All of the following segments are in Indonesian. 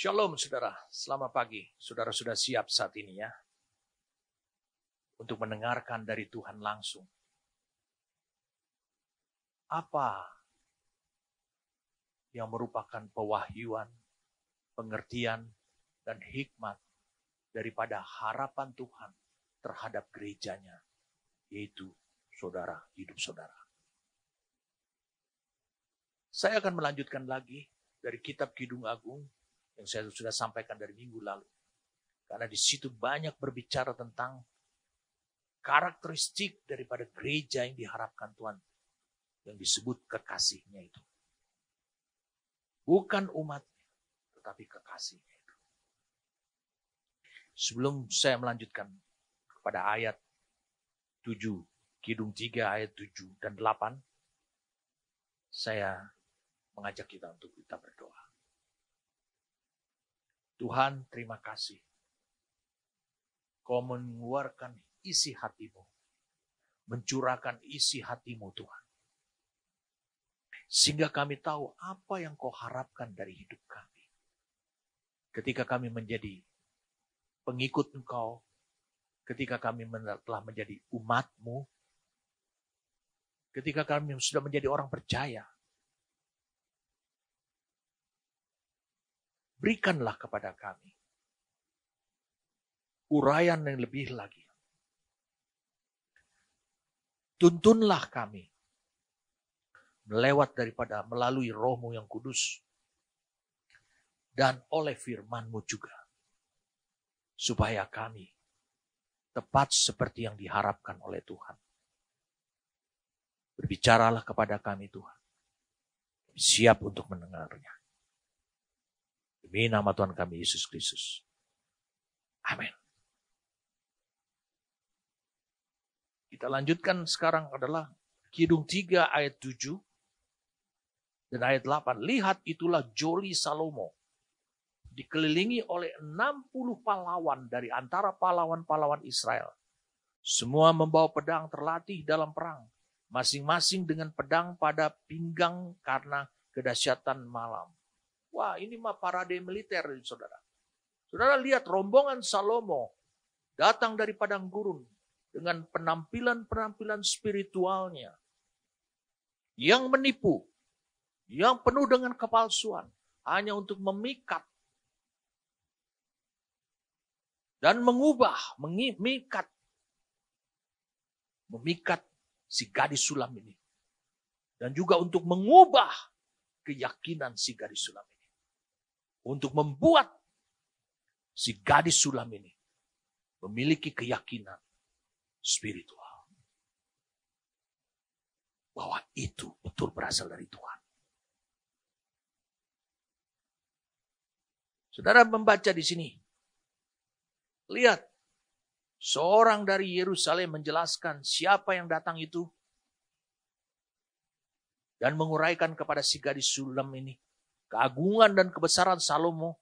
Shalom saudara, selamat pagi. Saudara sudah siap saat ini ya, untuk mendengarkan dari Tuhan langsung. Apa yang merupakan pewahyuan, pengertian, dan hikmat daripada harapan Tuhan terhadap gerejanya, yaitu saudara, hidup saudara. Saya akan melanjutkan lagi dari kitab Kidung Agung yang saya sudah sampaikan dari minggu lalu. Karena di situ banyak berbicara tentang karakteristik daripada gereja yang diharapkan Tuhan, yang disebut kekasihnya itu. Bukan umatnya, tetapi kekasihnya itu. Sebelum saya melanjutkan kepada ayat 7, Kidung 3 ayat 7 dan 8, saya mengajak kita untuk kita berdoa. Tuhan, terima kasih. Kau mengeluarkan isi hatimu, mencurahkan isi hatimu Tuhan. Sehingga kami tahu apa yang kau harapkan dari hidup kami. Ketika kami menjadi pengikut Engkau, ketika kami telah menjadi umat-Mu, ketika kami sudah menjadi orang percaya, berikanlah kepada kami uraian yang lebih lagi. Tuntunlah kami melalui Roh-Mu yang kudus dan oleh firman-Mu juga, supaya kami tepat seperti yang diharapkan oleh Tuhan. Berbicaralah kepada kami Tuhan. Kami siap untuk mendengarnya. Demi nama Tuhan kami Yesus Kristus. Amin. Kita lanjutkan sekarang adalah Kidung 3 ayat 7 dan ayat 8. Lihat, itulah Joli Salomo, dikelilingi oleh 60 pahlawan dari antara pahlawan-pahlawan Israel. Semua membawa pedang terlatih dalam perang, masing-masing dengan pedang pada pinggang karena kedahsyatan malam. Wah, ini mah parade militer, saudara. Saudara lihat rombongan Salomo datang dari padang gurun dengan penampilan-penampilan spiritualnya yang menipu, yang penuh dengan kepalsuan, hanya untuk memikat dan memikat si gadis sulam ini. Dan juga untuk mengubah keyakinan si gadis sulam ini. Untuk membuat si gadis sulam ini memiliki keyakinan spiritual. Bahwa itu betul berasal dari Tuhan. Saudara membaca di sini. Lihat. Seorang dari Yerusalem menjelaskan siapa yang datang itu. Dan menguraikan kepada si gadis sulam ini keagungan dan kebesaran Salomo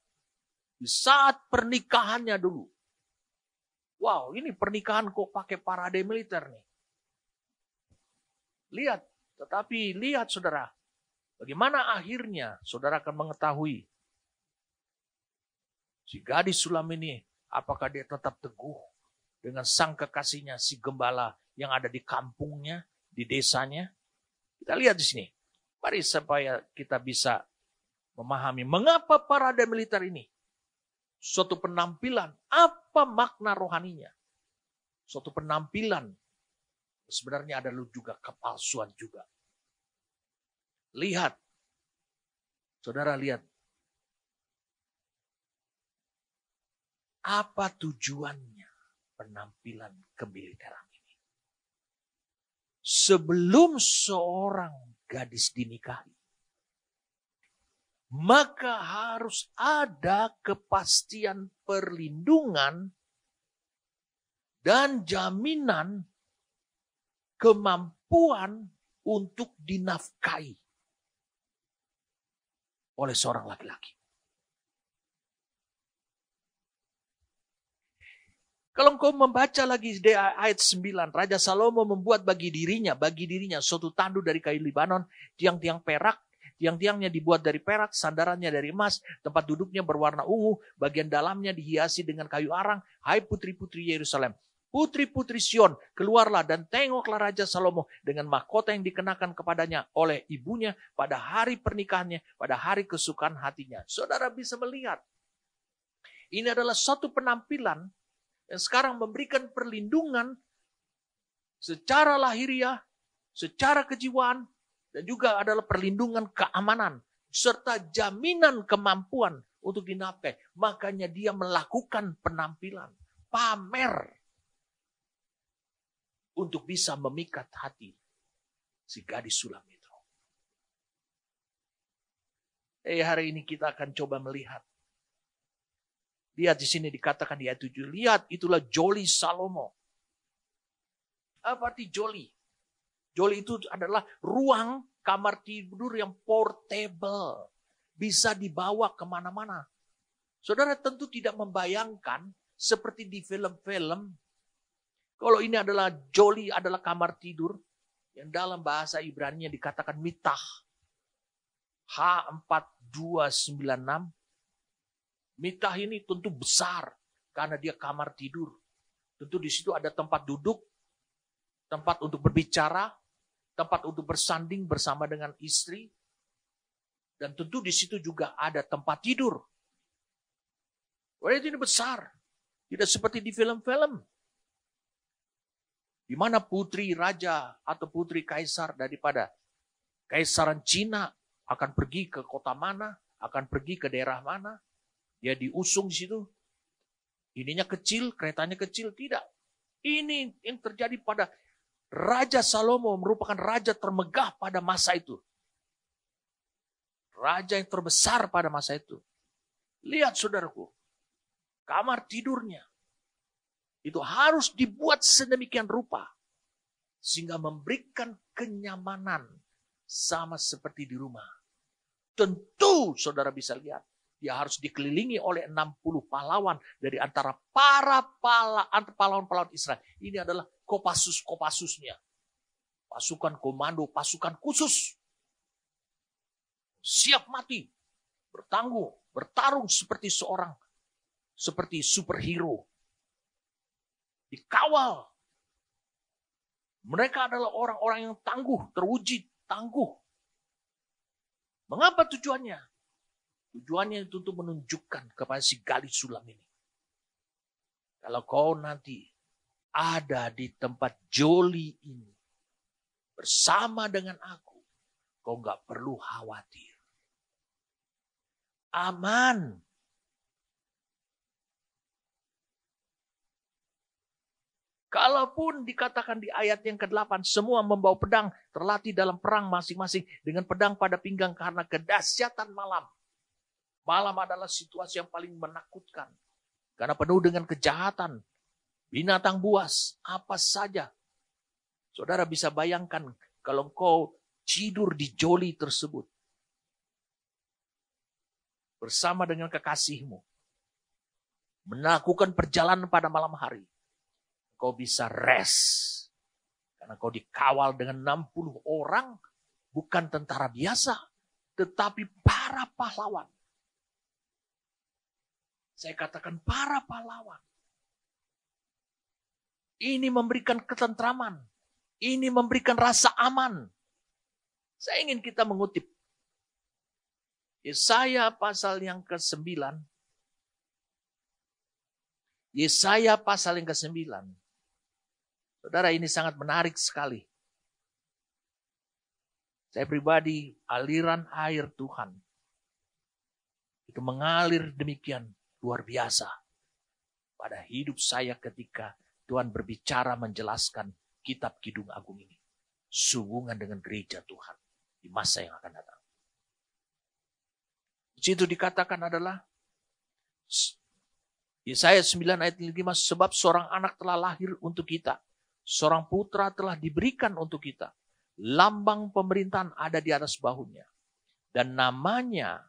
di saat pernikahannya dulu. Wow, ini pernikahan kok pakai parade militer nih. Lihat, tetapi lihat saudara, bagaimana akhirnya saudara akan mengetahui si gadis sulam ini, apakah dia tetap teguh dengan sang kekasihnya, si gembala yang ada di kampungnya, di desanya. Kita lihat di sini. Mari supaya kita bisa memahami mengapa parade militer ini. Suatu penampilan, apa makna rohaninya? Suatu penampilan sebenarnya ada juga kepalsuan juga. Lihat, saudara lihat. Apa tujuannya penampilan kemiliteran ini? Sebelum seorang gadis dinikahi, maka harus ada kepastian perlindungan dan jaminan kemampuan untuk dinafkahi oleh seorang laki-laki. Kalau engkau membaca lagi di ayat 9, Raja Salomo membuat bagi dirinya suatu tandu dari kayu Libanon, tiang-tiang perak, Tiang-tiangnya dibuat dari perak, sandarannya dari emas, tempat duduknya berwarna ungu, bagian dalamnya dihiasi dengan kayu arang. Hai putri-putri Yerusalem, putri-putri Sion, keluarlah dan tengoklah Raja Salomo dengan mahkota yang dikenakan kepadanya oleh ibunya pada hari pernikahannya, pada hari kesukaan hatinya. Saudara bisa melihat, ini adalah suatu penampilan yang sekarang memberikan perlindungan secara lahiriah, secara kejiwaan, dan juga adalah perlindungan keamanan, serta jaminan kemampuan untuk dinafkahi. Makanya dia melakukan penampilan, pamer, untuk bisa memikat hati si gadis sulam itu. Hari ini kita akan coba melihat. Lihat di sini dikatakan di ayat 7, lihat itulah joli Salomo. Apa arti joli? Joli itu adalah ruang kamar tidur yang portable. Bisa dibawa kemana-mana. Saudara tentu tidak membayangkan seperti di film-film. Kalau ini adalah joli, adalah kamar tidur. Yang dalam bahasa Ibrani dikatakan mitah. H4296. Mitah ini tentu besar. Karena dia kamar tidur. Tentu di situ ada tempat duduk. Tempat untuk berbicara. Tempat untuk bersanding bersama dengan istri. Dan tentu di situ juga ada tempat tidur. Ini besar. Tidak seperti di film-film. Di mana putri raja atau putri kaisar daripada kaisaran Cina akan pergi ke kota mana, akan pergi ke daerah mana. Dia diusung di situ. Ininya kecil, keretanya kecil. Tidak. Ini yang terjadi pada Raja Salomo, merupakan raja termegah pada masa itu. Raja yang terbesar pada masa itu. Lihat saudaraku, kamar tidurnya itu harus dibuat sedemikian rupa sehingga memberikan kenyamanan sama seperti di rumah. Tentu saudara bisa lihat, dia harus dikelilingi oleh 60 pahlawan dari antara para pahlawan-pahlawan Israel. Ini adalah Kopassus-Kopassusnya. Pasukan komando, pasukan khusus. Siap mati, bertarung seperti superhero. Dikawal. Mereka adalah orang-orang yang tangguh, teruji, tangguh. Mengapa tujuannya? Tujuannya itu untuk menunjukkan kepada si gadis sulam ini. Kalau kau nanti ada di tempat joli ini bersama dengan aku, kau nggak perlu khawatir. Aman. Kalaupun dikatakan di ayat yang ke-8, semua membawa pedang, terlatih dalam perang masing-masing dengan pedang pada pinggang karena kedahsyatan malam. Malam adalah situasi yang paling menakutkan. Karena penuh dengan kejahatan, binatang buas, apa saja. Saudara bisa bayangkan kalau engkau tidur di joli tersebut. Bersama dengan kekasihmu. Melakukan perjalanan pada malam hari. Kau bisa rest. Karena kau dikawal dengan 60 orang. Bukan tentara biasa. Tetapi para pahlawan. Saya katakan para pahlawan. Ini memberikan ketentraman. Ini memberikan rasa aman. Saya ingin kita mengutip. Yesaya pasal yang ke-9. Yesaya pasal yang ke-9. Saudara, ini sangat menarik sekali. Saya pribadi, aliran air Tuhan itu mengalir demikian luar biasa pada hidup saya ketika Tuhan berbicara menjelaskan kitab Kidung Agung ini. Sehubungan dengan gereja Tuhan di masa yang akan datang. Di situ dikatakan adalah Yesaya 9 ayat 5, sebab seorang anak telah lahir untuk kita. Seorang putra telah diberikan untuk kita. Lambang pemerintahan ada di atas bahunya. Dan namanya,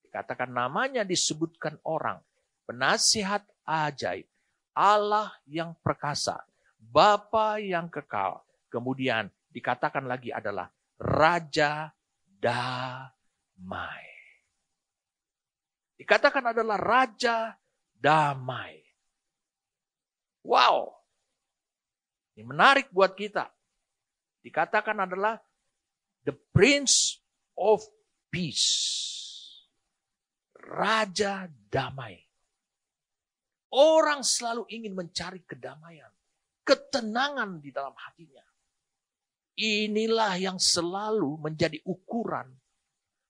dikatakan namanya disebutkan orang. Penasihat ajaib. Allah yang perkasa. Bapa yang kekal. Kemudian dikatakan lagi adalah Raja damai. Dikatakan adalah Raja Damai. Wow. Ini menarik buat kita. Dikatakan adalah the Prince of Peace. Raja Damai. Orang selalu ingin mencari kedamaian, ketenangan di dalam hatinya. Inilah yang selalu menjadi ukuran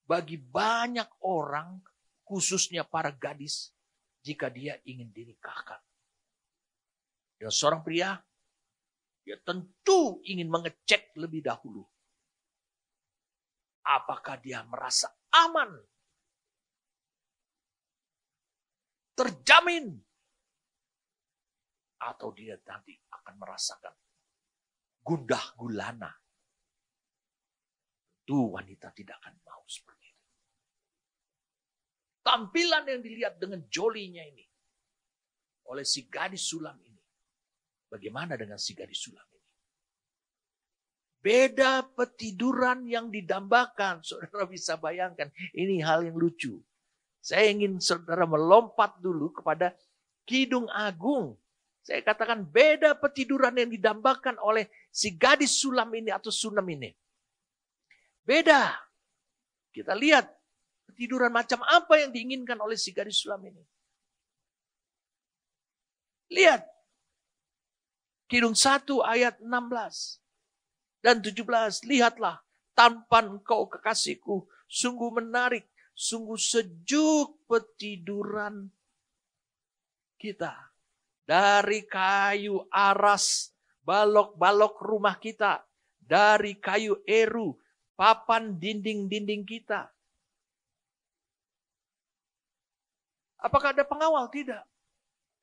bagi banyak orang, khususnya para gadis, jika dia ingin dinikahkan. Dan seorang pria, dia tentu ingin mengecek lebih dahulu. Apakah dia merasa aman? Terjamin? Atau dia nanti akan merasakan gundah gulana? Tentu wanita tidak akan mau seperti itu. Tampilan yang dilihat dengan jolinya ini oleh si gadis sulam ini. Bagaimana dengan si gadis sulam ini? Beda petiduran yang didambakan. Saudara bisa bayangkan. Ini hal yang lucu. Saya ingin saudara melompat dulu kepada Kidung Agung. Saya katakan beda petiduran yang didambakan oleh si gadis sulam ini atau Sunem ini. Beda. Kita lihat petiduran macam apa yang diinginkan oleh si gadis sulam ini. Lihat. Kidung 1 ayat 16 dan 17. Lihatlah, tampan engkau kekasihku, sungguh menarik, sungguh sejuk petiduran kita. Dari kayu aras, balok-balok rumah kita. Dari kayu eru, papan dinding-dinding kita. Apakah ada pengawal? Tidak.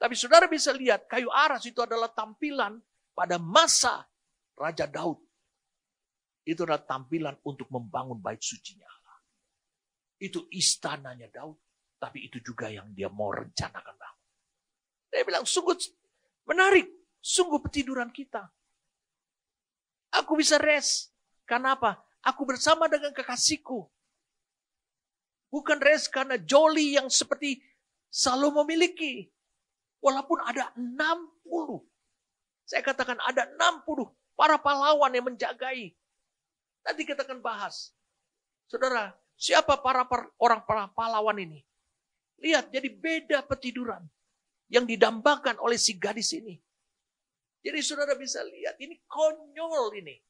Tapi saudara bisa lihat kayu aras itu adalah tampilan pada masa Raja Daud. Itu adalah tampilan untuk membangun bait sucinya Allah. Itu istananya Daud. Tapi itu juga yang dia mau rencanakan bangun. Dia bilang sungguh menarik. Sungguh petiduran kita. Aku bisa rest. Karena apa? Aku bersama dengan kekasihku. Bukan rest karena joli yang seperti Salomo miliki. Walaupun ada 60. Saya katakan ada 60 para pahlawan yang menjagai. Nanti kita akan bahas. Saudara, siapa para pahlawan ini? Lihat, jadi beda petiduran yang didambakan oleh si gadis ini. Jadi saudara bisa lihat, ini konyol ini.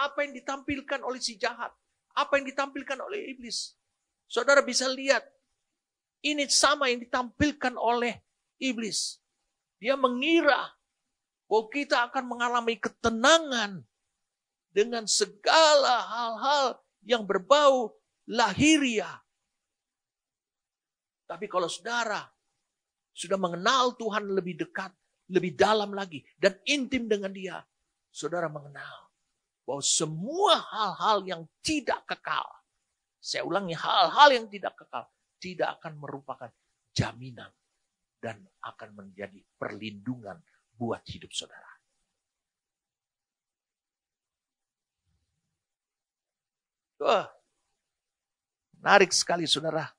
Apa yang ditampilkan oleh si jahat. Apa yang ditampilkan oleh iblis. Saudara bisa lihat, ini sama yang ditampilkan oleh iblis. Dia mengira bahwa kita akan mengalami ketenangan dengan segala hal-hal yang berbau lahiriah. Tapi kalau saudara sudah mengenal Tuhan lebih dekat, lebih dalam lagi, dan intim dengan dia, saudara mengenal bahwa semua hal-hal yang tidak kekal, saya ulangi, hal-hal yang tidak kekal, tidak akan merupakan jaminan dan akan menjadi perlindungan buat hidup saudara. Wah, menarik sekali saudara.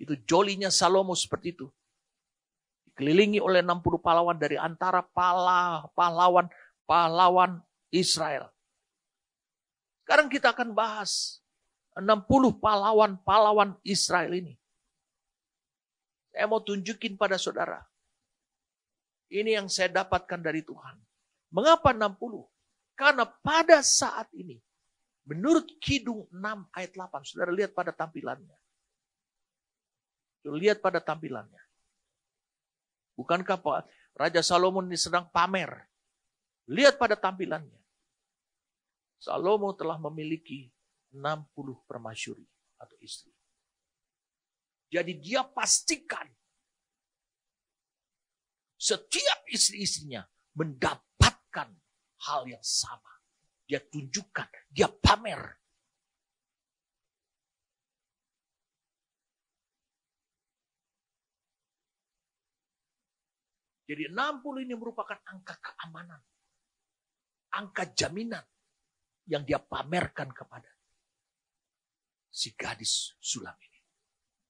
Itu jolinya Salomo seperti itu. Dikelilingi oleh 60 pahlawan dari antara pahlawan Israel. Sekarang kita akan bahas 60 pahlawan Israel ini. Saya mau tunjukin pada saudara. Ini yang saya dapatkan dari Tuhan. Mengapa 60? Karena pada saat ini, menurut Kidung 6 ayat 8, saudara lihat pada tampilannya. Lihat pada tampilannya. Bukankah Raja Salomo ini sedang pamer? Lihat pada tampilannya. Salomo telah memiliki 60 permasyuri atau istri. Jadi dia pastikan setiap istri-istrinya mendapatkan hal yang sama. Dia tunjukkan, dia pamer. Jadi 60 ini merupakan angka keamanan. Angka jaminan yang dia pamerkan kepada. si gadis sulam ini.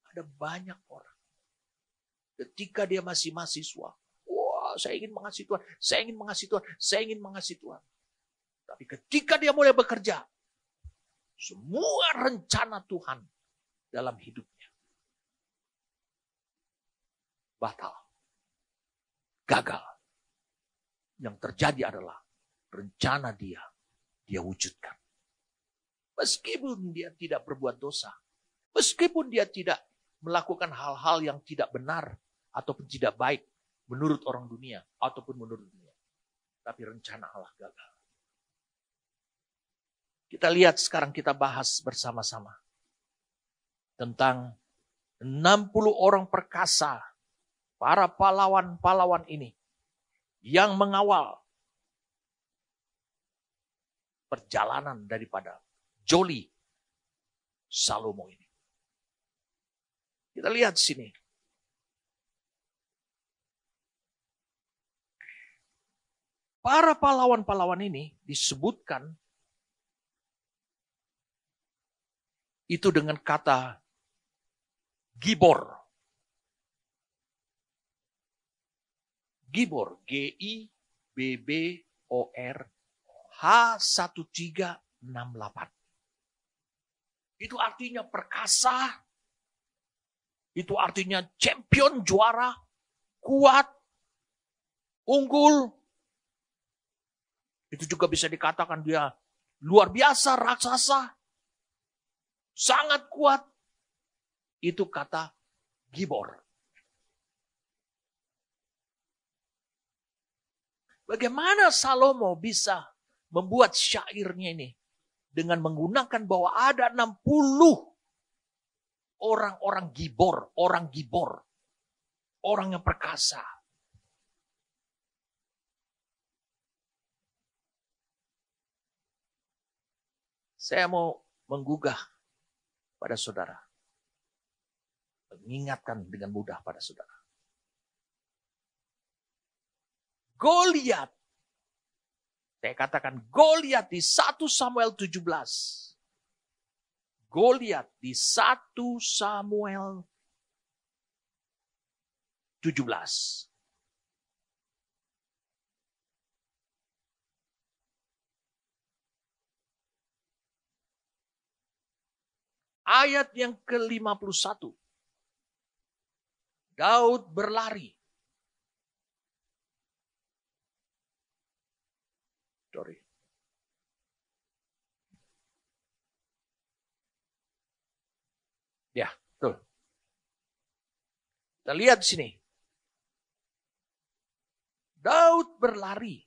Ada banyak orang. Ketika dia masih mahasiswa, wah saya ingin mengasihi Tuhan, saya ingin mengasihi Tuhan, saya ingin mengasihi Tuhan. Tapi ketika dia mulai bekerja, semua rencana Tuhan dalam hidupnya batal, gagal. Yang terjadi adalah rencana dia wujudkan. Meskipun dia tidak berbuat dosa, meskipun dia tidak melakukan hal-hal yang tidak benar ataupun tidak baik menurut orang dunia ataupun menurut dunia, tapi rencana Allah gagal. Kita lihat sekarang, kita bahas bersama-sama tentang 60 orang perkasa, para pahlawan-pahlawan ini yang mengawal perjalanan daripada Joli Salomo ini. Kita lihat sini. Para pahlawan-pahlawan ini disebutkan itu dengan kata Gibor. Gibor, Gibbor, H1368. Itu artinya perkasa, itu artinya champion, juara, kuat, unggul. Itu juga bisa dikatakan dia luar biasa, raksasa, sangat kuat. Itu kata Gibor. Bagaimana Salomo bisa membuat syairnya ini dengan menggunakan bahwa ada 60 orang-orang Gibor, orang yang perkasa. Saya mau menggugah pada saudara, mengingatkan dengan mudah pada saudara. Goliat, saya katakan Goliat di 1 Samuel 17. Goliat di 1 Samuel 17. Ayat yang ke-51. Daud berlari. Sorry. Ya, betul. Kita lihat di sini. Daud berlari.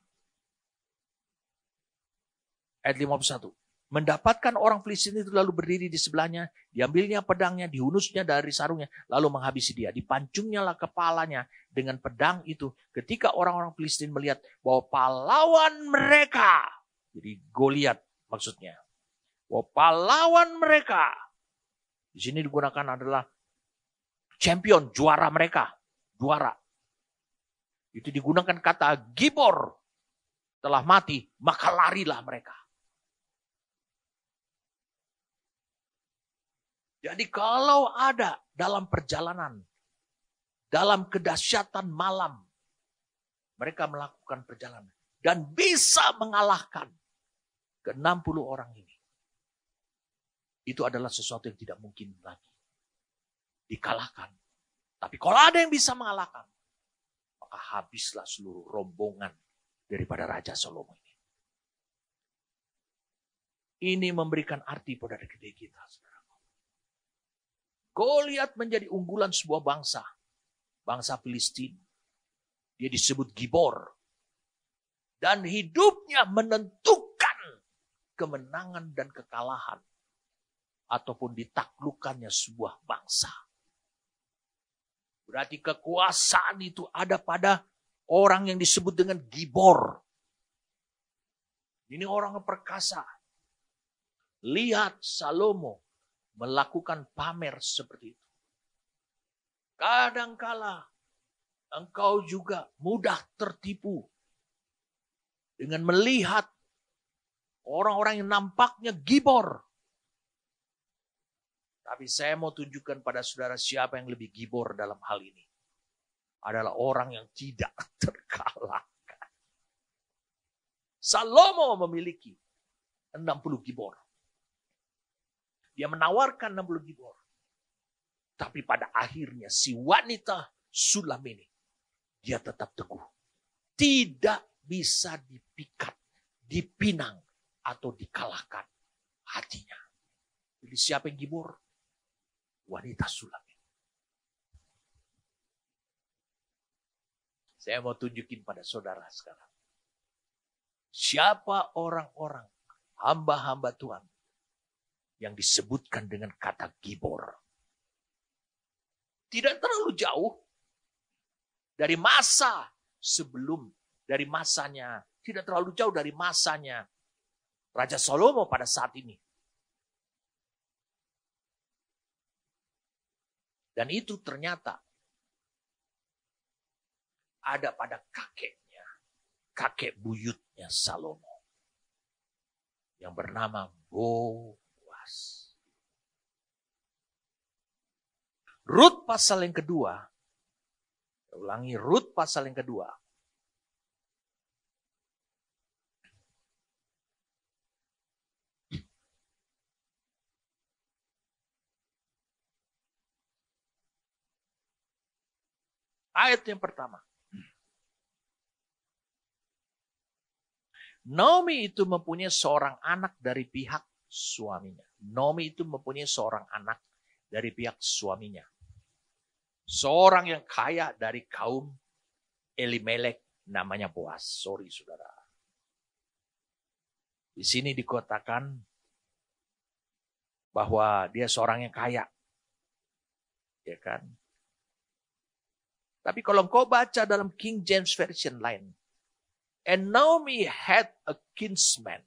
Ayat 51. Mendapatkan orang Filistin itu lalu berdiri di sebelahnya, diambilnya pedangnya, dihunusnya dari sarungnya, lalu menghabisi dia. Dipancungnya lah kepalanya dengan pedang itu. Ketika orang-orang Filistin melihat bahwa pahlawan mereka, jadi Goliat maksudnya, bahwa pahlawan mereka, di sini digunakan adalah champion, juara mereka, juara. Itu digunakan kata Gibor, telah mati, maka larilah mereka. Jadi kalau ada dalam perjalanan, dalam kedahsyatan malam, mereka melakukan perjalanan dan bisa mengalahkan ke-60 orang ini. Itu adalah sesuatu yang tidak mungkin lagi dikalahkan. Tapi kalau ada yang bisa mengalahkan, maka habislah seluruh rombongan daripada Raja Salomo ini. Ini memberikan arti pada diri kita. Goliat menjadi unggulan sebuah bangsa. Bangsa Filistin. Dia disebut Gibor. Dan hidupnya menentukan kemenangan dan kekalahan. Ataupun ditaklukkannya sebuah bangsa. Berarti kekuasaan itu ada pada orang yang disebut dengan Gibor. Ini orang yang perkasa. Lihat Salomo melakukan pamer seperti itu. Kadangkala engkau juga mudah tertipu dengan melihat orang-orang yang nampaknya Gibor. Tapi saya mau tunjukkan pada saudara siapa yang lebih gibor dalam hal ini. Adalah orang yang tidak terkalahkan. Salomo memiliki 60 gibor. Dia menawarkan 60 gibor. Tapi pada akhirnya si wanita Sulam ini, dia tetap teguh. Tidak bisa dipikat, dipinang, atau dikalahkan hatinya. Jadi siapa yang gibor? Wanita Sulam. Saya mau tunjukin pada saudara sekarang. Siapa orang-orang, hamba-hamba Tuhan, yang disebutkan dengan kata gibor. Tidak terlalu jauh dari masa sebelum, dari masanya, tidak terlalu jauh dari masanya Raja Salomo pada saat ini. Dan itu ternyata ada pada kakeknya, kakek buyutnya Salomo, yang bernama Boas. Rut pasal yang kedua, saya ulangi, Rut pasal yang kedua. Ayat yang pertama. Naomi itu mempunyai seorang anak dari pihak suaminya. Naomi itu mempunyai seorang anak dari pihak suaminya. Seorang yang kaya dari kaum Elimelek, namanya Boas. Sorry saudara. Di sini dikatakan bahwa dia seorang yang kaya. Ya kan? Tapi kalau engkau baca dalam King James Version lain. And Naomi had a kinsman,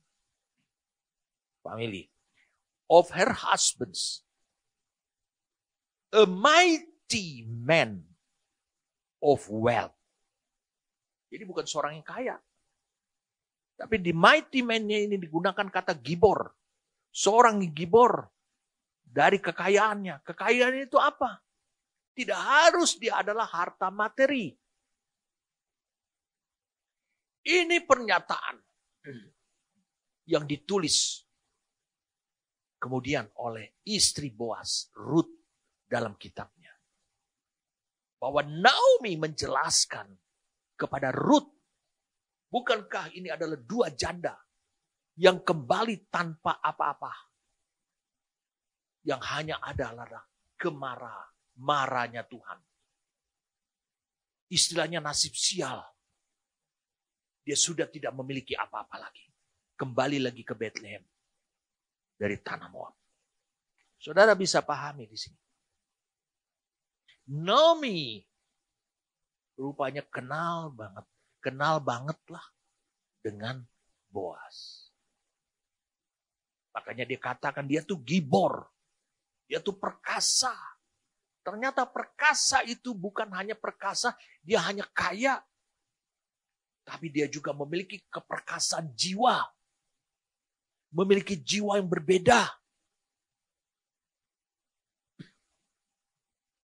family, of her husbands, a mighty man of wealth. Jadi bukan seorang yang kaya. Tapi di mighty man-nya ini digunakan kata gibor. Seorang gibor dari kekayaannya. Kekayaannya itu apa? Tidak harus dia adalah harta materi. Ini pernyataan yang ditulis kemudian oleh istri Boas, Rut, dalam kitabnya. Bahwa Naomi menjelaskan kepada Rut, bukankah ini adalah dua janda yang kembali tanpa apa-apa? Yang hanya adalah marahnya Tuhan. Istilahnya nasib sial. Dia sudah tidak memiliki apa-apa lagi. Kembali lagi ke Bethlehem dari tanah Moab. Saudara bisa pahami di sini. Naomi rupanya kenal banget lah dengan Boas. Makanya dia katakan dia tuh gibor. Dia tuh perkasa. Ternyata perkasa itu bukan hanya perkasa, dia hanya kaya. Tapi dia juga memiliki keperkasaan jiwa. Memiliki jiwa yang berbeda.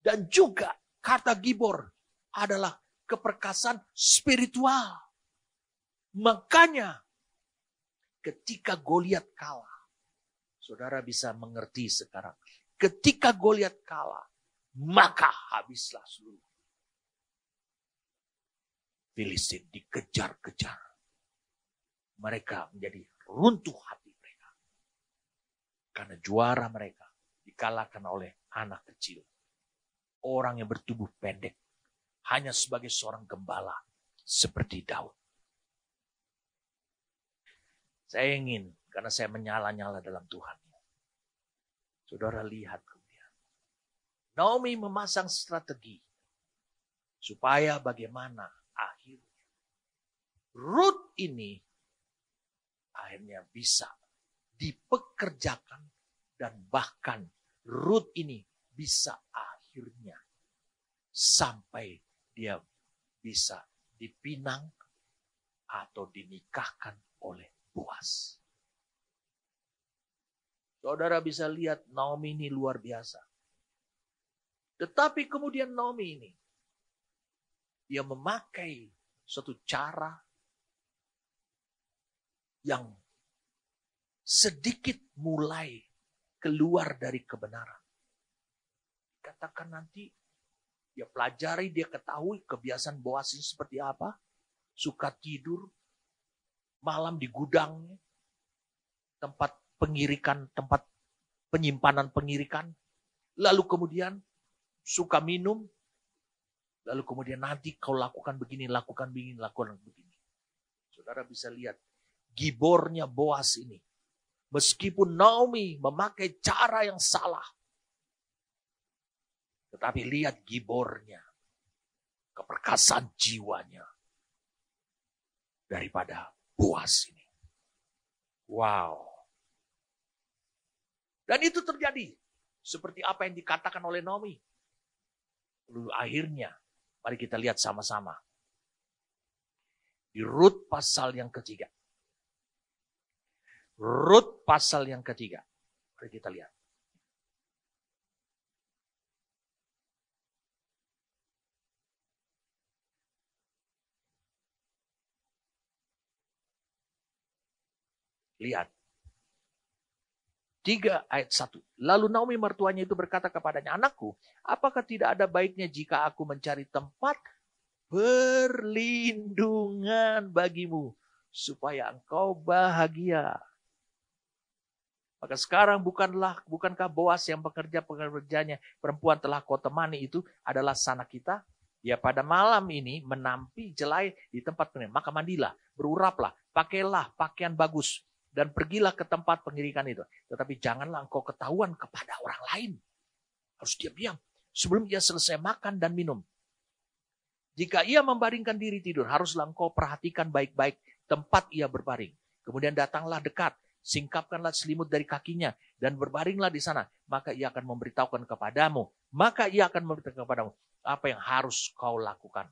Dan juga kata gibor adalah keperkasaan spiritual. Makanya ketika Goliat kalah, saudara bisa mengerti sekarang. Ketika Goliat kalah, maka habislah seluruh Filistin dikejar-kejar. Mereka menjadi runtuh hati mereka. Karena juara mereka dikalahkan oleh anak kecil. Orang yang bertubuh pendek. Hanya sebagai seorang gembala. Seperti Daud. Saya ingin, karena saya menyala-nyala dalam Tuhan. Saudara lihat kemudian. Naomi memasang strategi. Supaya bagaimana akhirnya Rut ini akhirnya bisa dipekerjakan dan bahkan Rut ini bisa akhirnya sampai dia bisa dipinang atau dinikahkan oleh Boas. Saudara bisa lihat Naomi ini luar biasa. Tetapi kemudian Naomi ini, dia memakai suatu cara yang sedikit mulai keluar dari kebenaran. Katakan nanti, dia pelajari, dia ketahui kebiasaan Boas ini seperti apa. Suka tidur, malam di gudangnya, tempat pengirikan, tempat penyimpanan pengirikan. Lalu kemudian suka minum. Lalu kemudian nanti kau lakukan begini, lakukan begini, lakukan begini. Saudara bisa lihat gibornya Boas ini. Meskipun Naomi memakai cara yang salah. Tetapi lihat gibornya. Keperkasaan jiwanya. Daripada Boas ini. Wow. Dan itu terjadi. Seperti apa yang dikatakan oleh Naomi. Lalu akhirnya, mari kita lihat sama-sama. Di Rut pasal yang ketiga. Rut pasal yang ketiga. Mari kita lihat. Lihat. 3 ayat 1. Lalu Naomi mertuanya itu berkata kepadanya, anakku, apakah tidak ada baiknya jika aku mencari tempat perlindungan bagimu, supaya engkau bahagia. Maka sekarang bukankah Boas yang pekerjanya perempuan telah kau temani itu adalah sanak kita? Ya pada malam ini menampi jelai di tempat pengirikan. Maka mandilah, beruraplah, pakailah pakaian bagus. Dan pergilah ke tempat pengirikan itu. Tetapi janganlah engkau ketahuan kepada orang lain. Harus diam-diam. Sebelum ia selesai makan dan minum. Jika ia membaringkan diri tidur, haruslah engkau perhatikan baik-baik tempat ia berbaring. Kemudian datanglah dekat. Singkapkanlah selimut dari kakinya. Dan berbaringlah di sana. Maka ia akan memberitahukan kepadamu. Apa yang harus kau lakukan.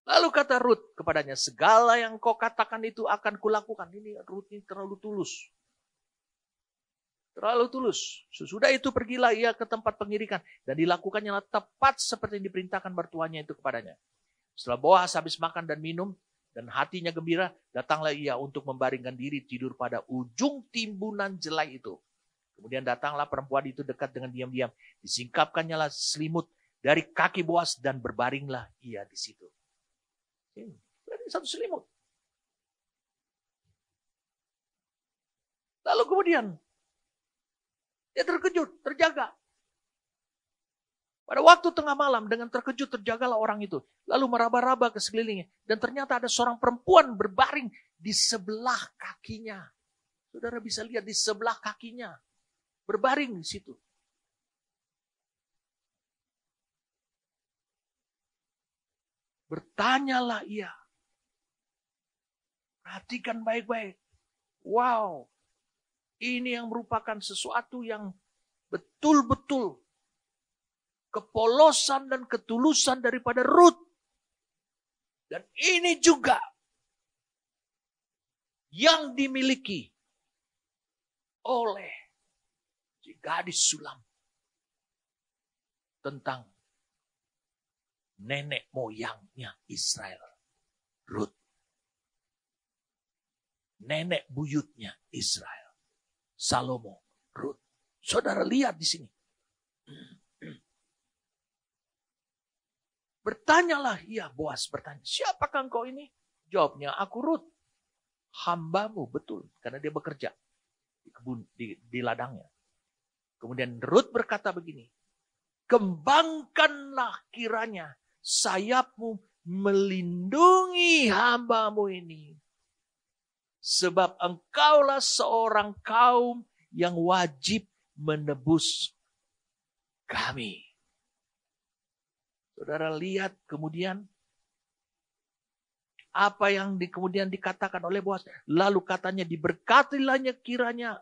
Lalu kata Rut kepadanya, segala yang kau katakan itu akan kulakukan. Ini Rut ini terlalu tulus. Terlalu tulus. Sesudah itu pergilah ia ke tempat pengirikan. Dan dilakukannya tepat seperti yang diperintahkan mertuanya itu kepadanya. Setelah Boas habis makan dan minum, dan hatinya gembira, datanglah ia untuk membaringkan diri tidur pada ujung timbunan jelai itu. Kemudian datanglah perempuan itu dekat dengan diam-diam. Disingkapkannya lah selimut dari kaki Boas dan berbaringlah ia di situ. Ini satu selimut. Lalu kemudian dia terkejut, terjaga. Pada waktu tengah malam dengan terkejut terjagalah orang itu. Lalu meraba-raba ke sekelilingnya. Dan ternyata ada seorang perempuan berbaring di sebelah kakinya. Saudara bisa lihat di sebelah kakinya. Berbaring di situ. Bertanyalah ia. Perhatikan baik-baik. Wow. Ini yang merupakan sesuatu yang betul-betul kepolosan dan ketulusan daripada Rut. Dan ini juga yang dimiliki oleh si gadis sulam tentang nenek moyangnya Israel, Rut. Nenek buyutnya Israel, Salomo, Rut. Saudara lihat di sini. Bertanyalah, ia Boas bertanya, siapakah engkau ini? Jawabnya, aku Rut, hambamu, betul, karena dia bekerja di kebun, di ladangnya. Kemudian Rut berkata begini, kembangkanlah kiranya sayapmu melindungi hambamu ini. Sebab engkaulah seorang kaum yang wajib menebus kami. Saudara lihat kemudian apa yang kemudian dikatakan oleh Boas. Lalu katanya diberkatilahnya kiranya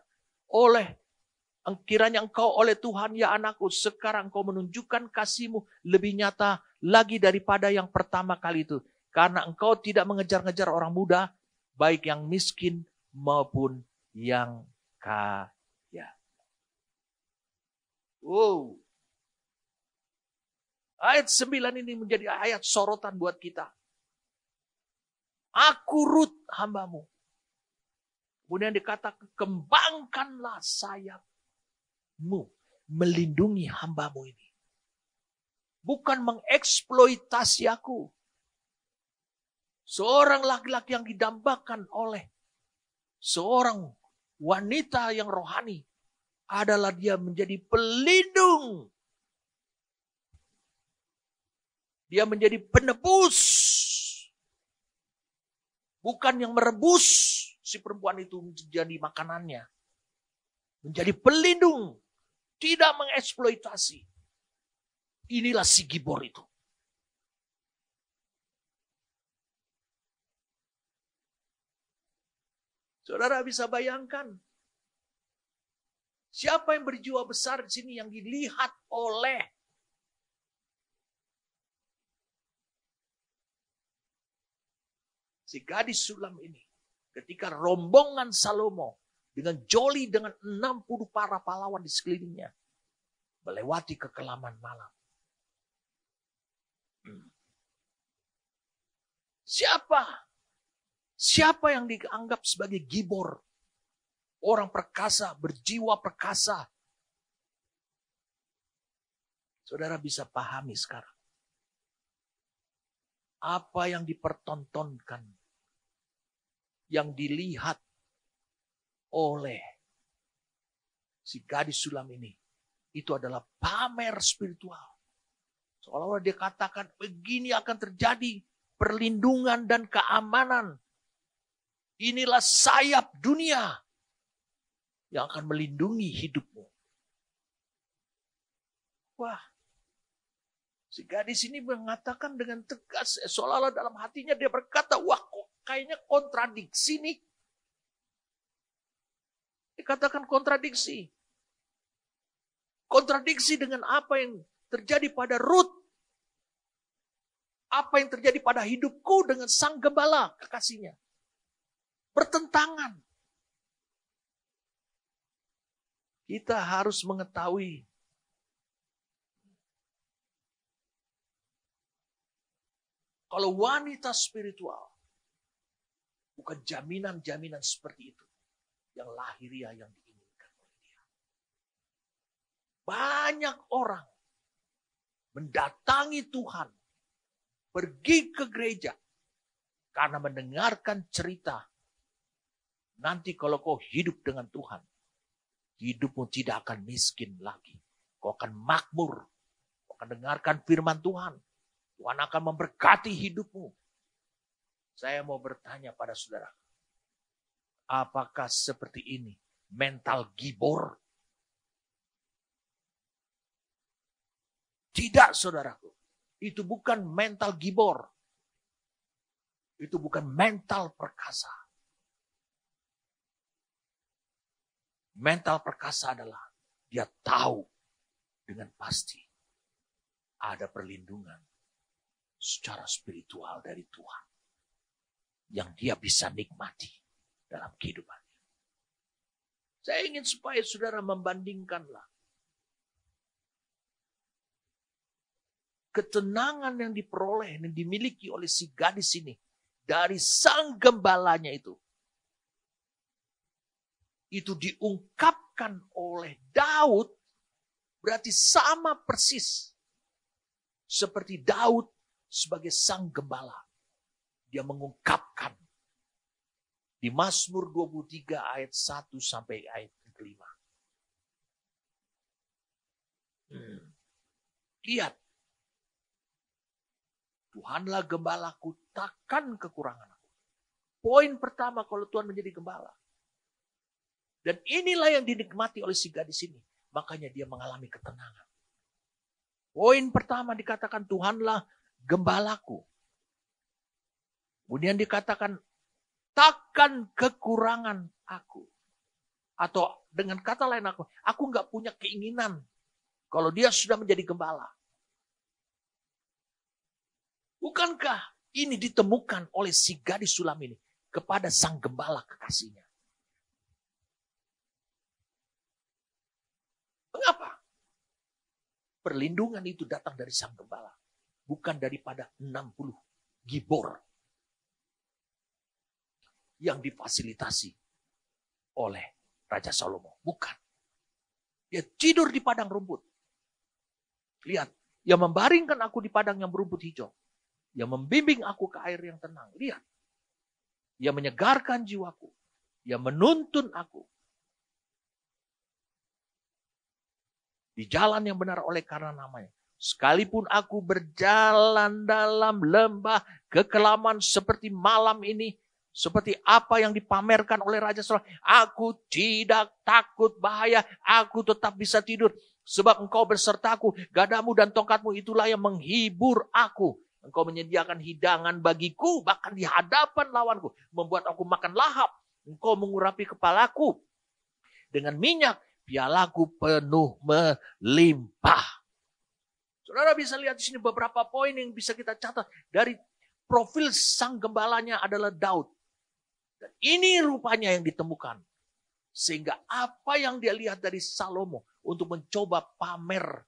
engkau oleh Tuhan ya anakku. Sekarang engkau menunjukkan kasihmu lebih nyata lagi daripada yang pertama kali itu. Karena engkau tidak mengejar-ngejar orang muda, baik yang miskin maupun yang kaya. Wow. Ayat 9 ini menjadi ayat sorotan buat kita. Aku Rut hambamu. Kemudian dikatakan, kembangkanlah sayapmu. Melindungi hambamu ini. Bukan mengeksploitasi aku. Seorang laki-laki yang didambakan oleh seorang wanita yang rohani adalah dia menjadi pelindung. Dia menjadi penebus. Bukan yang merebus si perempuan itu menjadi makanannya. Menjadi pelindung. Tidak mengeksploitasi. Inilah si Gibor itu. Saudara bisa bayangkan. Siapa yang berjiwa besar di sini yang dilihat oleh si gadis sulam ini, ketika rombongan Salomo dengan joli dengan 60 para pahlawan di sekelilingnya melewati kekelaman malam. Siapa yang dianggap sebagai Gibor? Orang perkasa, berjiwa perkasa. Saudara bisa pahami sekarang. Apa yang dipertontonkan, yang dilihat oleh si gadis sulam ini, itu adalah pamer spiritual. Seolah-olah dia katakan, begini akan terjadi perlindungan dan keamanan. Inilah sayap dunia yang akan melindungi hidupmu. Wah, si gadis ini mengatakan dengan tegas, seolah-olah dalam hatinya dia berkata, wah kok kayaknya kontradiksi nih. Dikatakan kontradiksi. Kontradiksi dengan apa yang terjadi pada Rut. Apa yang terjadi pada hidupku dengan sang gembala, kekasihnya. Bertentangan. Kita harus mengetahui kalau wanita spiritual bukan jaminan-jaminan seperti itu yang lahiriah yang diinginkan oleh dia. Banyak orang mendatangi Tuhan, pergi ke gereja karena mendengarkan cerita. Nanti kalau kau hidup dengan Tuhan, hidupmu tidak akan miskin lagi. Kau akan makmur. Kau akan dengarkan firman Tuhan. Tuhan akan memberkati hidupmu. Saya mau bertanya pada saudara. Apakah seperti ini mental Gibor? Tidak, saudaraku. Itu bukan mental Gibor. Itu bukan mental perkasa. Mental perkasa adalah dia tahu dengan pasti ada perlindungan secara spiritual dari Tuhan yang dia bisa nikmati dalam kehidupannya. Saya ingin supaya saudara membandingkanlah ketenangan yang diperoleh, yang dimiliki oleh si gadis ini dari sang gembalanya itu diungkapkan oleh Daud, berarti sama persis seperti Daud sebagai sang gembala. Dia mengungkapkan di Mazmur 23 ayat 1 sampai ayat 5. Lihat. Tuhanlah gembalaku, takkan kekurangan aku. Poin pertama kalau Tuhan menjadi gembala. Dan inilah yang dinikmati oleh si gadis ini. Makanya dia mengalami ketenangan. Poin pertama dikatakan Tuhanlah gembalaku. Kemudian dikatakan takkan kekurangan aku. Atau dengan kata lain aku nggak punya keinginan. Kalau dia sudah menjadi gembala. Bukankah ini ditemukan oleh si gadis sulam ini kepada sang gembala kekasihnya? Mengapa? Perlindungan itu datang dari sang gembala. Bukan daripada 60 gibor yang difasilitasi oleh Raja Salomo. Bukan. Dia tidur di padang rumput. Lihat, yang membaringkan aku di padang yang berumput hijau. Yang membimbing aku ke air yang tenang. Lihat. Yang menyegarkan jiwaku. Yang menuntun aku. Di jalan yang benar oleh karena namanya. Sekalipun aku berjalan dalam lembah kekelaman seperti malam ini. Seperti apa yang dipamerkan oleh Raja Salomo. Aku tidak takut bahaya. Aku tetap bisa tidur. Sebab engkau bersertaku. Gadamu dan tongkatmu itulah yang menghibur aku. Engkau menyediakan hidangan bagiku. Bahkan di hadapan lawanku. Membuat aku makan lahap. Engkau mengurapi kepalaku. Dengan minyak. Pialaku penuh melimpah. Saudara bisa lihat di sini beberapa poin yang bisa kita catat. Dari profil sang gembalanya adalah Daud. Dan ini rupanya yang ditemukan. Sehingga apa yang dia lihat dari Salomo untuk mencoba pamer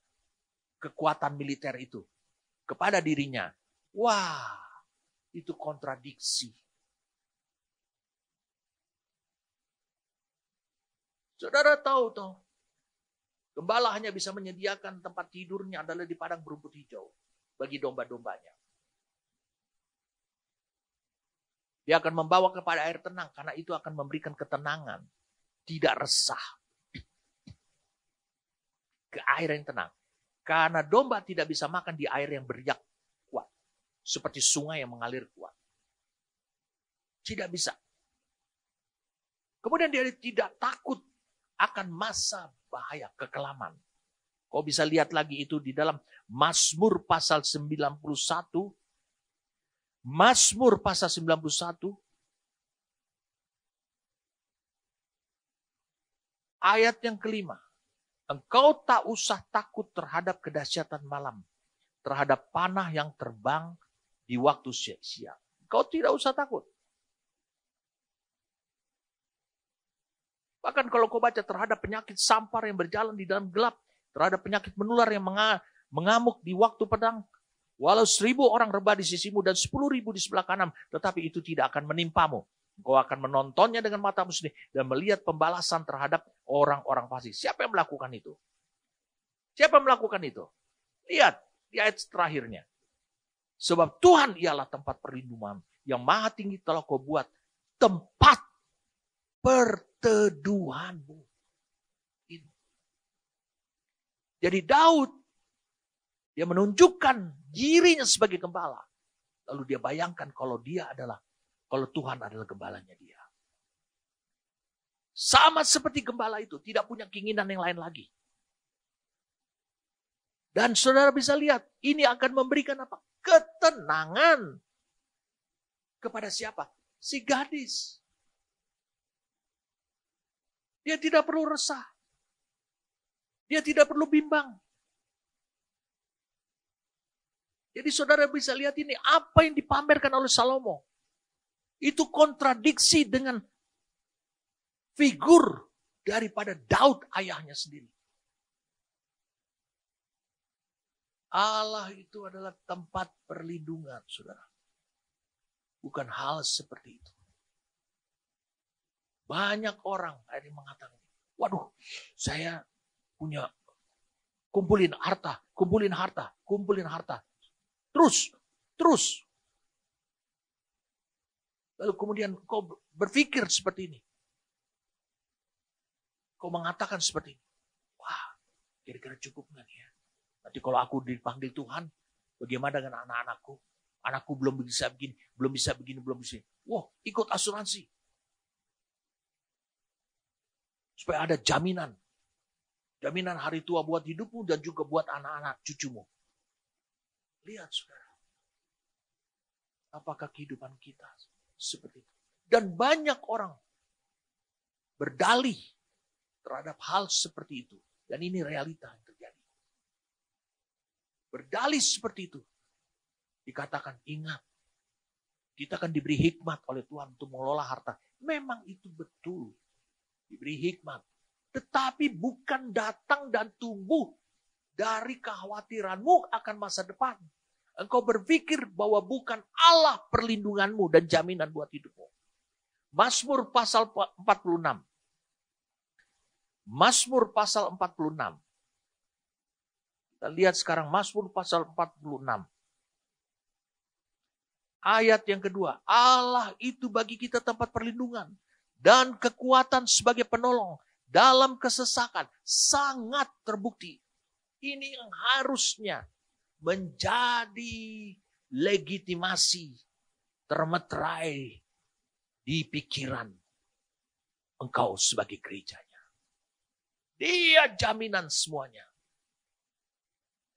kekuatan militer itu kepada dirinya. Wah, itu kontradiksi. Saudara tahu toh, gembala hanya bisa menyediakan tempat tidurnya adalah di padang berumput hijau bagi domba-dombanya. Dia akan membawa kepada air tenang karena itu akan memberikan ketenangan, tidak resah. Ke air yang tenang. Karena domba tidak bisa makan di air yang beriak kuat, seperti sungai yang mengalir kuat. Tidak bisa. Kemudian dia tidak takut akan masa bahaya, kekelaman. Kau bisa lihat lagi itu di dalam Mazmur pasal 91. Mazmur pasal 91. Ayat yang kelima. Engkau tak usah takut terhadap kedahsyatan malam. Terhadap panah yang terbang di waktu siang. Engkau tidak usah takut. Bahkan kalau kau baca terhadap penyakit sampar yang berjalan di dalam gelap. Terhadap penyakit menular yang mengamuk di waktu pedang. Walau 1000 orang rebah di sisimu dan 10.000 di sebelah kanan. Tetapi itu tidak akan menimpamu. Kau akan menontonnya dengan matamu sendiri. Dan melihat pembalasan terhadap orang-orang fasik. Siapa yang melakukan itu? Siapa yang melakukan itu? Lihat di ayat terakhirnya. Sebab Tuhan ialah tempat perlindungan. Yang maha tinggi telah kau buat tempat perteduhanmu. Jadi Daud, dia menunjukkan dirinya sebagai gembala. Lalu dia bayangkan kalau Tuhan adalah gembalanya dia. Sama seperti gembala itu, tidak punya keinginan yang lain lagi. Dan saudara bisa lihat, ini akan memberikan apa? Ketenangan. Kepada siapa? Si gadis. Dia tidak perlu resah. Dia tidak perlu bimbang. Jadi saudara bisa lihat ini, apa yang dipamerkan oleh Salomo. Itu kontradiksi dengan figur daripada Daud ayahnya sendiri. Allah itu adalah tempat perlindungan, saudara. Bukan hal seperti itu. Banyak orang yang mengatakan, waduh, saya punya kumpulin harta. Terus. Lalu kemudian kau berpikir seperti ini. Kau mengatakan seperti ini. Wah, kira-kira cukup nggak nih ya? Nanti kalau aku dipanggil Tuhan, bagaimana dengan anak-anakku? Anakku belum bisa begini. Wah, ikut asuransi. Supaya ada jaminan. Jaminan hari tua buat hidupmu dan juga buat anak-anak cucumu. Lihat saudara. Apakah kehidupan kita seperti itu? Dan banyak orang berdalih terhadap hal seperti itu. Dan ini realita yang terjadi. Berdalih seperti itu. Dikatakan ingat. Kita akan diberi hikmat oleh Tuhan untuk mengelola harta. Memang itu betul. Diberi hikmat. tetapi bukan datang dan tumbuh dari kekhawatiranmu akan masa depan. Engkau berpikir bahwa bukan Allah perlindunganmu dan jaminan buat hidupmu. Mazmur pasal 46. Mazmur pasal 46. Kita lihat sekarang Mazmur pasal 46. Ayat yang kedua. Allah itu bagi kita tempat perlindungan dan kekuatan sebagai penolong dalam kesesakan. Sangat terbukti. Ini yang harusnya menjadi legitimasi termeterai di pikiran engkau sebagai gerejanya. Dia jaminan semuanya.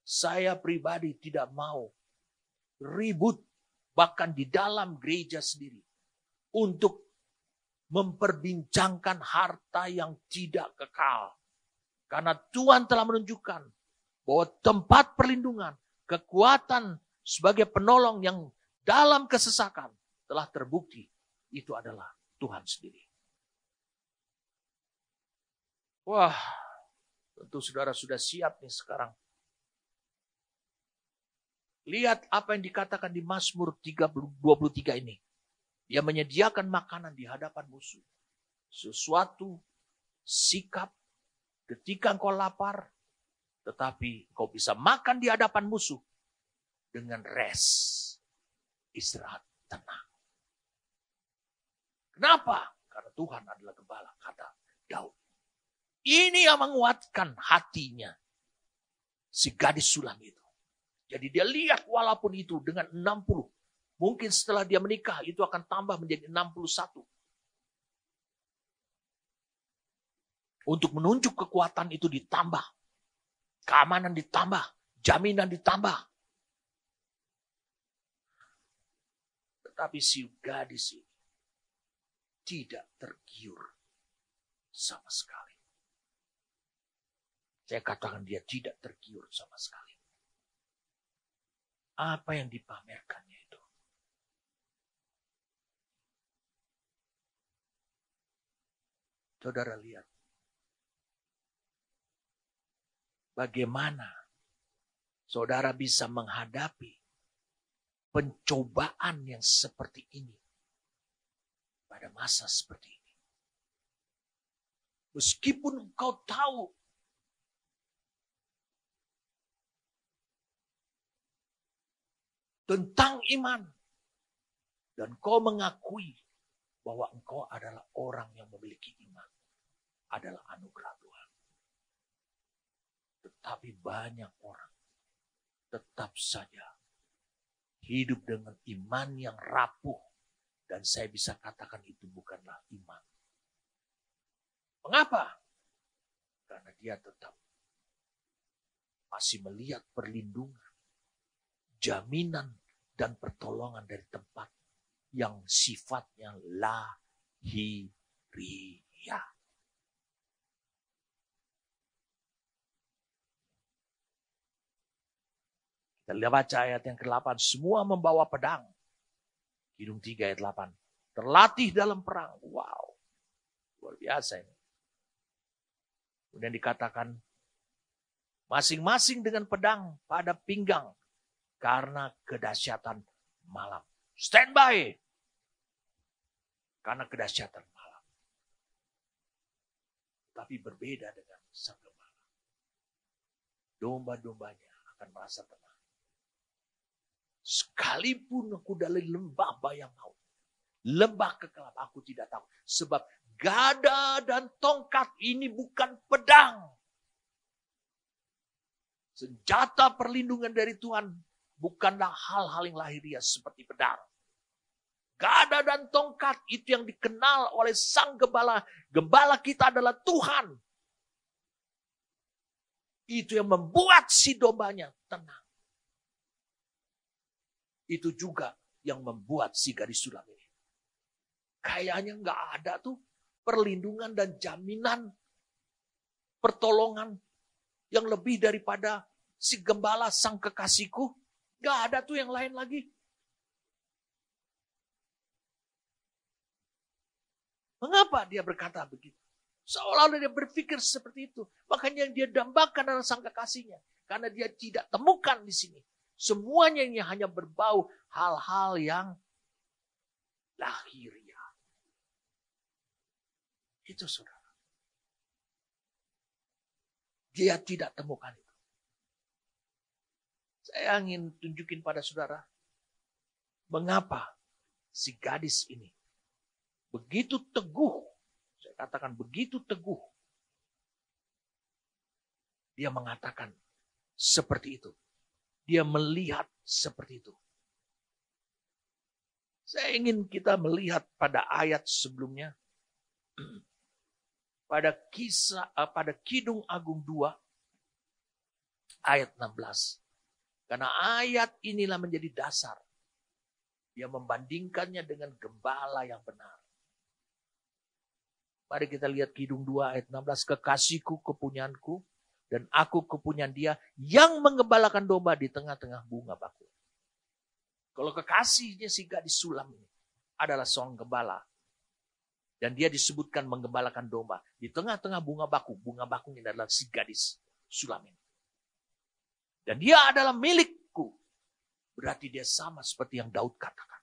Saya pribadi tidak mau ribut bahkan di dalam gereja sendiri untuk memperbincangkan harta yang tidak kekal. Karena Tuhan telah menunjukkan bahwa tempat perlindungan, kekuatan sebagai penolong yang dalam kesesakan telah terbukti itu adalah Tuhan sendiri. Wah, tentu saudara sudah siap nih sekarang. Lihat apa yang dikatakan di Mazmur 23 ini. Dia menyediakan makanan di hadapan musuh. Sesuatu sikap ketika engkau lapar, tetapi engkau bisa makan di hadapan musuh dengan rest, istirahat, tenang. Kenapa? Karena Tuhan adalah gembala, kata Daud. Ini yang menguatkan hatinya si gadis sulam itu. Jadi dia lihat walaupun itu dengan 60. Mungkin setelah dia menikah itu akan tambah menjadi 61. Untuk menunjuk kekuatan itu ditambah. Keamanan ditambah. Jaminan ditambah. Tetapi si gadis ini tidak tergiur sama sekali. Saya katakan dia tidak tergiur sama sekali. Apa yang dipamerkannya itu? Saudara lihat. Bagaimana saudara bisa menghadapi pencobaan yang seperti ini pada masa seperti ini. Meskipun engkau tahu tentang iman dan kau mengakui bahwa engkau adalah orang yang memiliki iman, adalah anugerah Tuhan. Tetapi banyak orang tetap saja hidup dengan iman yang rapuh. Dan saya bisa katakan itu bukanlah iman. Mengapa? Karena dia tetap masih melihat perlindungan, jaminan, dan pertolongan dari tempat yang sifatnya lahiriah. Kita lihat baca ayat yang ke-8. Semua membawa pedang. Kidung 3 ayat 8. Terlatih dalam perang. Wow. Luar biasa ini. Kemudian dikatakan. Masing-masing dengan pedang pada pinggang. Karena kedahsyatan malam. Stand by. Karena kedahsyatan malam. Tapi berbeda dengan sang gembala. Domba-dombanya akan merasa tenang. Sekalipun aku dari lembah bayang maut, lembah kekelam, aku tidak tahu. Sebab gada dan tongkat ini bukan pedang. Senjata perlindungan dari Tuhan bukanlah hal-hal yang lahiriah seperti pedang. Gada dan tongkat itu yang dikenal oleh sang gembala. Gembala kita adalah Tuhan. Itu yang membuat si dombanya tenang. Itu juga yang membuat si gadis sulam ini. Kayaknya nggak ada tuh perlindungan dan jaminan pertolongan yang lebih daripada si gembala sang kekasihku. Nggak ada tuh yang lain lagi. Mengapa dia berkata begitu? Seolah-olah dia berpikir seperti itu. Makanya yang dia dambakan adalah sang kekasihnya. Karena dia tidak temukan di sini. Semuanya ini hanya berbau hal-hal yang lahiriah. Itu saudara. Dia tidak temukan itu. Saya ingin tunjukin pada saudara. Mengapa si gadis ini begitu teguh. Saya katakan begitu teguh. Dia mengatakan seperti itu. Dia melihat seperti itu. Saya ingin kita melihat pada ayat sebelumnya. Pada Kidung Agung 2 ayat 16. Karena ayat inilah menjadi dasar. Dia membandingkannya dengan gembala yang benar. Mari kita lihat Kidung 2 ayat 16. Kekasihku kepunyaanku dan aku kepunyaan dia yang menggembalakan domba di tengah-tengah bunga bakul. Kalau kekasihnya si gadis sulam ini adalah seorang gembala. Dan dia disebutkan menggembalakan domba. Di tengah-tengah bunga bakul. Bunga bakul ini adalah si gadis sulam ini. Dan dia adalah milikku. Berarti dia sama seperti yang Daud katakan.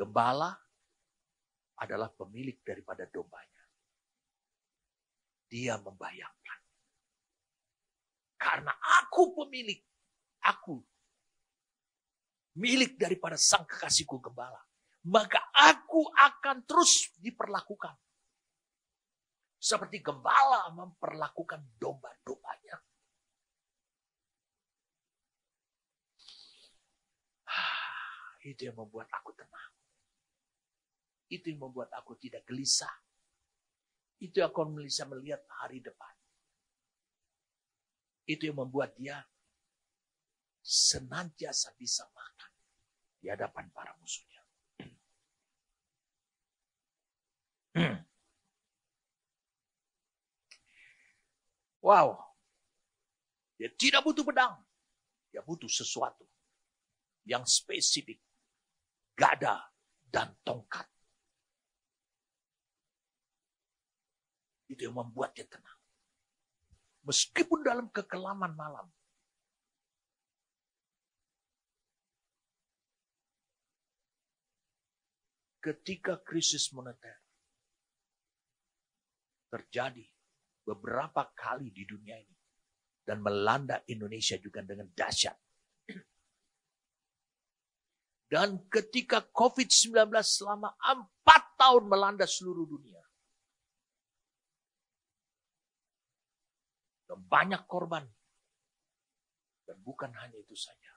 Gembala adalah pemilik daripada dombanya. Dia membayangkan. Karena aku pemilik. Aku milik daripada sang kekasihku gembala. Maka aku akan terus diperlakukan. Seperti gembala memperlakukan domba-dombanya. Itu yang membuat aku tenang. Itu yang membuat aku tidak gelisah. Itu yang akan bisa melihat hari depan. Itu yang membuat dia senantiasa bisa makan di hadapan para musuhnya. Wow. Dia tidak butuh pedang. Dia butuh sesuatu yang spesifik. Gada dan tongkat. Itu yang membuat dia tenang. Meskipun dalam kekelaman malam. Ketika krisis moneter terjadi beberapa kali di dunia ini. Dan melanda Indonesia juga dengan dahsyat. Dan ketika COVID-19 selama 4 tahun melanda seluruh dunia. Dan banyak korban. Dan bukan hanya itu saja.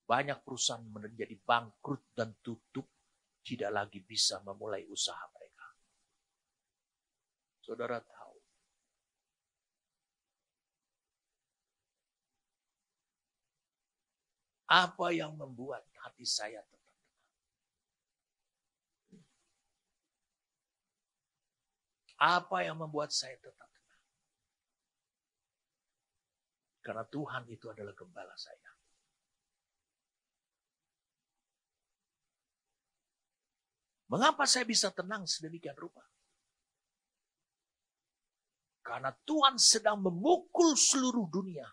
Banyak perusahaan menjadi bangkrut dan tutup. Tidak lagi bisa memulai usaha mereka. Saudara tahu. Apa yang membuat hati saya tetap tenang? Apa yang membuat saya tetap tenang? Karena Tuhan itu adalah gembala saya. Mengapa saya bisa tenang sedemikian rupa? Karena Tuhan sedang memukul seluruh dunia.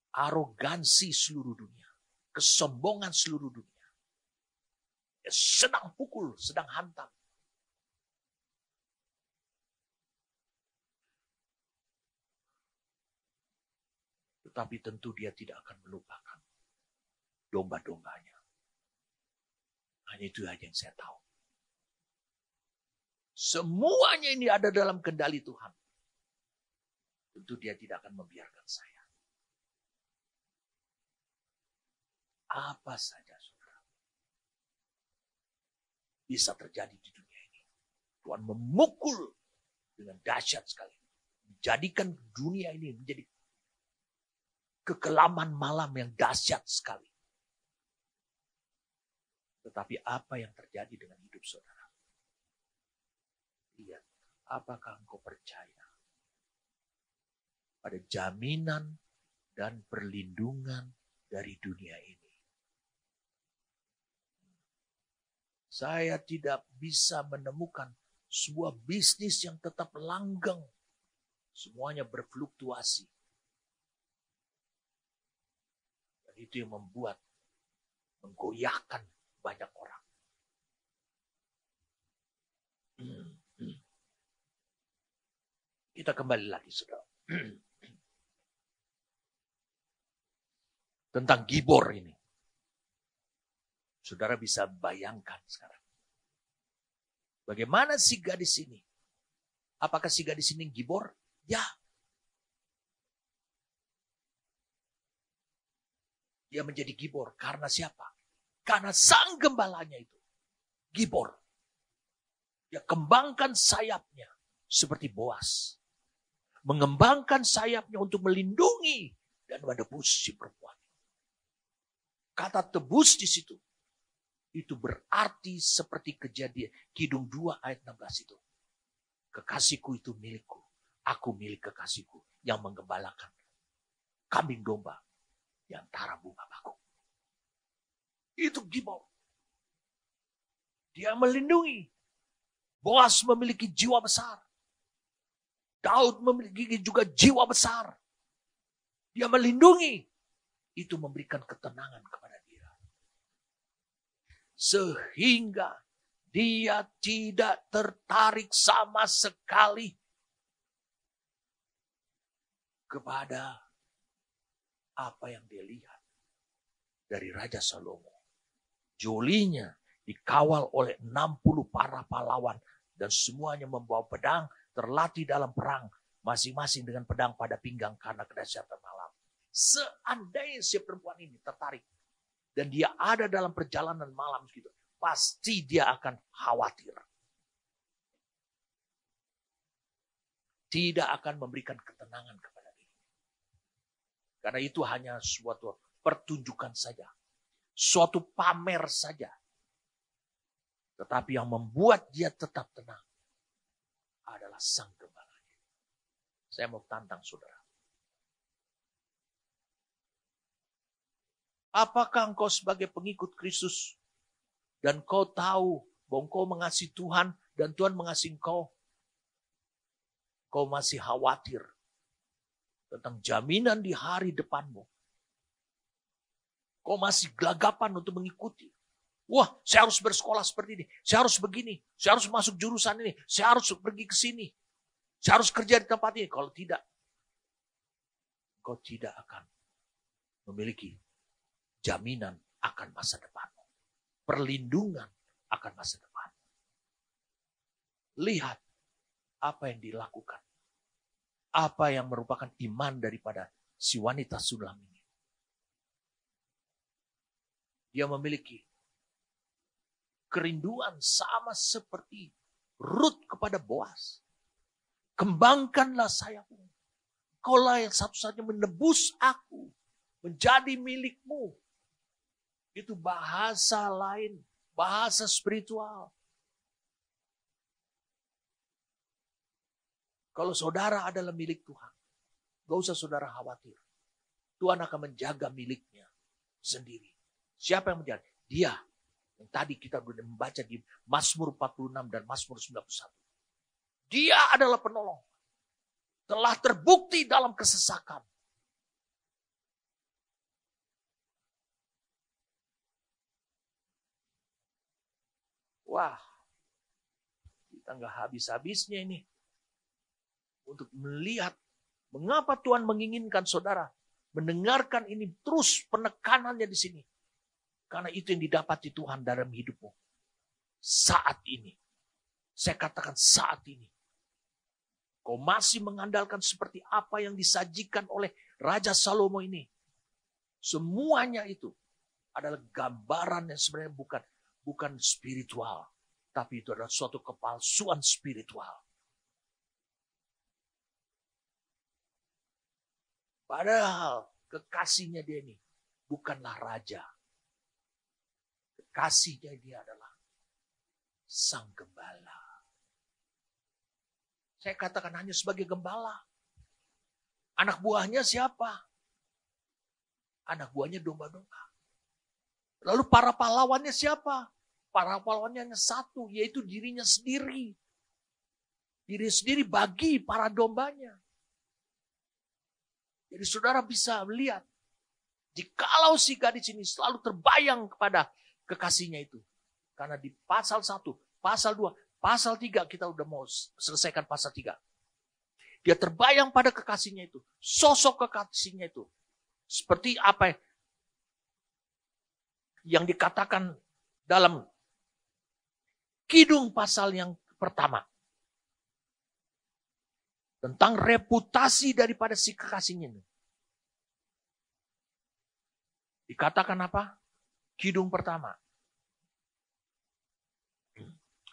Arogansi seluruh dunia. Kesombongan seluruh dunia. Dia sedang pukul, sedang hantam. Tetapi tentu dia tidak akan melupakan domba-dombanya. Hanya itu aja yang saya tahu. Semuanya ini ada dalam kendali Tuhan. Tentu dia tidak akan membiarkan saya. Apa saja saudara bisa terjadi di dunia ini. Tuhan memukul dengan dahsyat sekali. Menjadikan dunia ini menjadi kekelaman malam yang dahsyat sekali. Tetapi apa yang terjadi dengan hidup saudara? Lihat, apakah engkau percaya pada jaminan dan perlindungan dari dunia ini? Saya tidak bisa menemukan sebuah bisnis yang tetap langgeng. Semuanya berfluktuasi. Dan itu yang menggoyahkan banyak orang. Kita kembali lagi, saudara. Tentang Gibor ini. Saudara bisa bayangkan sekarang. Bagaimana si gadis ini? Apakah si gadis ini Gibor? Ya. Dia menjadi Gibor karena siapa? Karena sang gembalanya itu. Gibor. Dia kembangkan sayapnya seperti Boas. Mengembangkan sayapnya untuk melindungi dan menebus si perempuan. Kata tebus di situ. Itu berarti seperti kejadian Kidung 2 ayat 16 itu. Kekasihku itu milikku. Aku milik kekasihku yang menggembalakan kambing domba di antara bunga bakung. Itu Gibor. Dia melindungi. Boas memiliki jiwa besar. Daud memiliki juga jiwa besar. Dia melindungi. Itu memberikan ketenangan kepada dia. Sehingga dia tidak tertarik sama sekali kepada apa yang dia lihat dari Raja Salomo. Jolinya dikawal oleh 60 para pahlawan dan semuanya membawa pedang, terlatih dalam perang, masing-masing dengan pedang pada pinggang karena kedahsyatan malam. Seandainya si perempuan ini tertarik dan dia ada dalam perjalanan malam gitu, pasti dia akan khawatir. Tidak akan memberikan ketenangan kepada dia. Karena itu hanya suatu pertunjukan saja. Suatu pamer saja. Tetapi yang membuat dia tetap tenang adalah sang gembalanya. Saya mau tantang saudara. Apakah engkau sebagai pengikut Kristus dan kau tahu bahwa engkau mengasihi Tuhan dan Tuhan mengasihi engkau? Kau masih khawatir tentang jaminan di hari depanmu. Kau masih gelagapan untuk mengikuti. Wah, saya harus bersekolah seperti ini. Saya harus begini. Saya harus masuk jurusan ini. Saya harus pergi ke sini. Saya harus kerja di tempat ini. Kalau tidak, kau tidak akan memiliki jaminan akan masa depan. Perlindungan akan masa depan. Lihat apa yang dilakukan. Apa yang merupakan iman daripada si wanita Sulam ini. Dia memiliki kerinduan sama seperti Rut kepada Boas. Kembangkanlah sayapmu. Kaulah yang satu-satunya menebus aku. Menjadi milikmu. Itu bahasa lain. Bahasa spiritual. Kalau saudara adalah milik Tuhan. Gak usah saudara khawatir. Tuhan akan menjaga miliknya sendiri. Siapa yang menjaga? Dia. Yang tadi kita sudah membaca di Mazmur 46 dan Mazmur 91. Dia adalah penolong. Telah terbukti dalam kesesakan. Wah, kita nggak habis-habisnya ini. Untuk melihat mengapa Tuhan menginginkan saudara mendengarkan ini terus penekanannya di sini. Karena itu yang didapati Tuhan dalam hidupmu. Saat ini. Saya katakan saat ini. Kau masih mengandalkan seperti apa yang disajikan oleh Raja Salomo ini. Semuanya itu adalah gambaran yang sebenarnya bukan spiritual. Tapi itu adalah suatu kepalsuan spiritual. Padahal kekasihnya dia ini bukanlah raja. Kekasihnya dia adalah sang gembala. Saya katakan hanya sebagai gembala. Anak buahnya siapa? Anak buahnya domba-domba. Lalu para pahlawannya siapa? Para pahlawannya hanya satu, yaitu dirinya sendiri. Diri sendiri bagi para dombanya. Jadi saudara bisa melihat, jikalau si gadis ini selalu terbayang kepada kekasihnya itu. Karena di pasal 1, pasal 2, pasal 3 kita udah mau selesaikan pasal 3. Dia terbayang pada kekasihnya itu. Sosok kekasihnya itu. Seperti apa yang dikatakan dalam Kidung pasal yang pertama. Tentang reputasi daripada si kekasihnya ini. Dikatakan apa? Kidung pertama.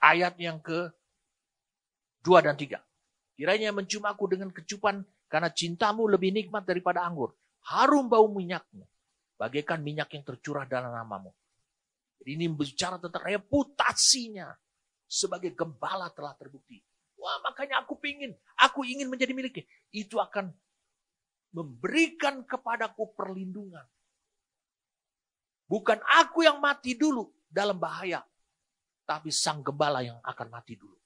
Ayat yang ke-2 dan 3. Kiranya mencium aku dengan kecupan karena cintamu lebih nikmat daripada anggur. Harum bau minyakmu. Bagaikan minyak yang tercurah dalam namamu. Jadi ini bicara tentang reputasinya. Sebagai gembala telah terbukti. Wah, makanya aku ingin menjadi miliknya. Itu akan memberikan kepadaku perlindungan. Bukan aku yang mati dulu dalam bahaya. Tapi sang gembala yang akan mati dulu.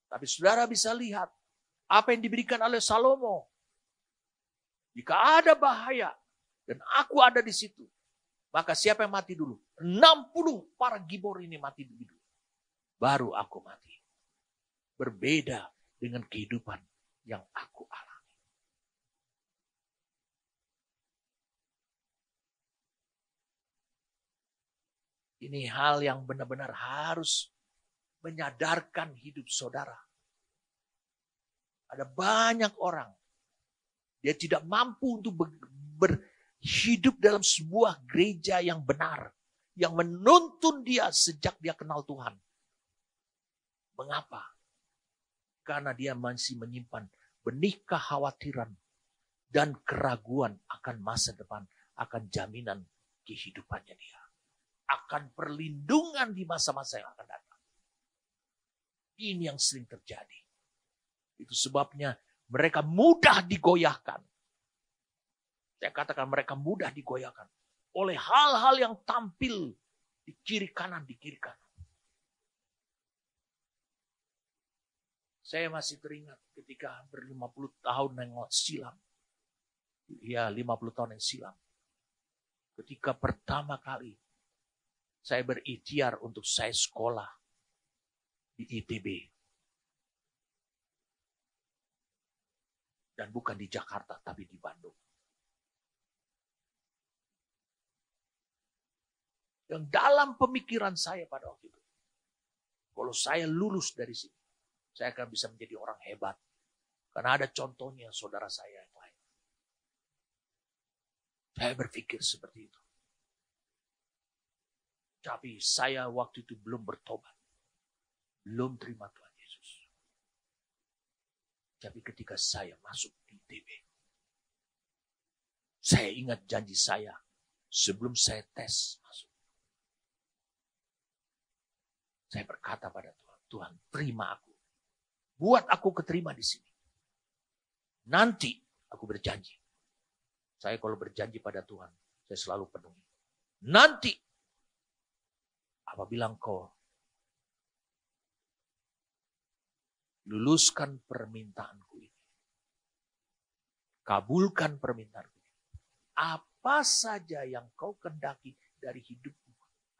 Tapi saudara bisa lihat apa yang diberikan oleh Salomo. Jika ada bahaya dan aku ada di situ, maka siapa yang mati dulu? 60 para gibor ini mati dulu. Baru aku mati. Berbeda dengan kehidupan yang aku alami. Ini hal yang benar-benar harus menyadarkan hidup saudara. Ada banyak orang, dia tidak mampu untuk berhidup dalam sebuah gereja yang benar. Yang menuntun dia sejak dia kenal Tuhan. Mengapa? Karena dia masih menyimpan benih kekhawatiran dan keraguan akan masa depan, akan jaminan kehidupannya dia. Akan perlindungan di masa-masa yang akan datang. Ini yang sering terjadi. Itu sebabnya mereka mudah digoyahkan. Saya katakan mereka mudah digoyahkan oleh hal-hal yang tampil di kiri kanan, di kiri kanan. Saya masih teringat ketika ber-50 tahun yang silam. Ya, 50 tahun yang silam. Ketika pertama kali saya berikhtiar untuk saya sekolah di ITB. Dan bukan di Jakarta, tapi di Bandung. Yang dalam pemikiran saya pada waktu itu, kalau saya lulus dari sini, saya akan bisa menjadi orang hebat. Karena ada contohnya saudara saya yang lain. Saya berpikir seperti itu. Tapi saya waktu itu belum bertobat. Belum terima Tuhan Yesus. Tapi ketika saya masuk di ITB, saya ingat janji saya sebelum saya tes masuk. Saya berkata pada Tuhan, Tuhan terima aku. Buat aku keterima di sini. Nanti aku berjanji. Saya kalau berjanji pada Tuhan, saya selalu penuhi. Nanti, apabila engkau luluskan permintaanku ini. Kabulkan permintaanku ini. Apa saja yang kau kendaki dari hidupku,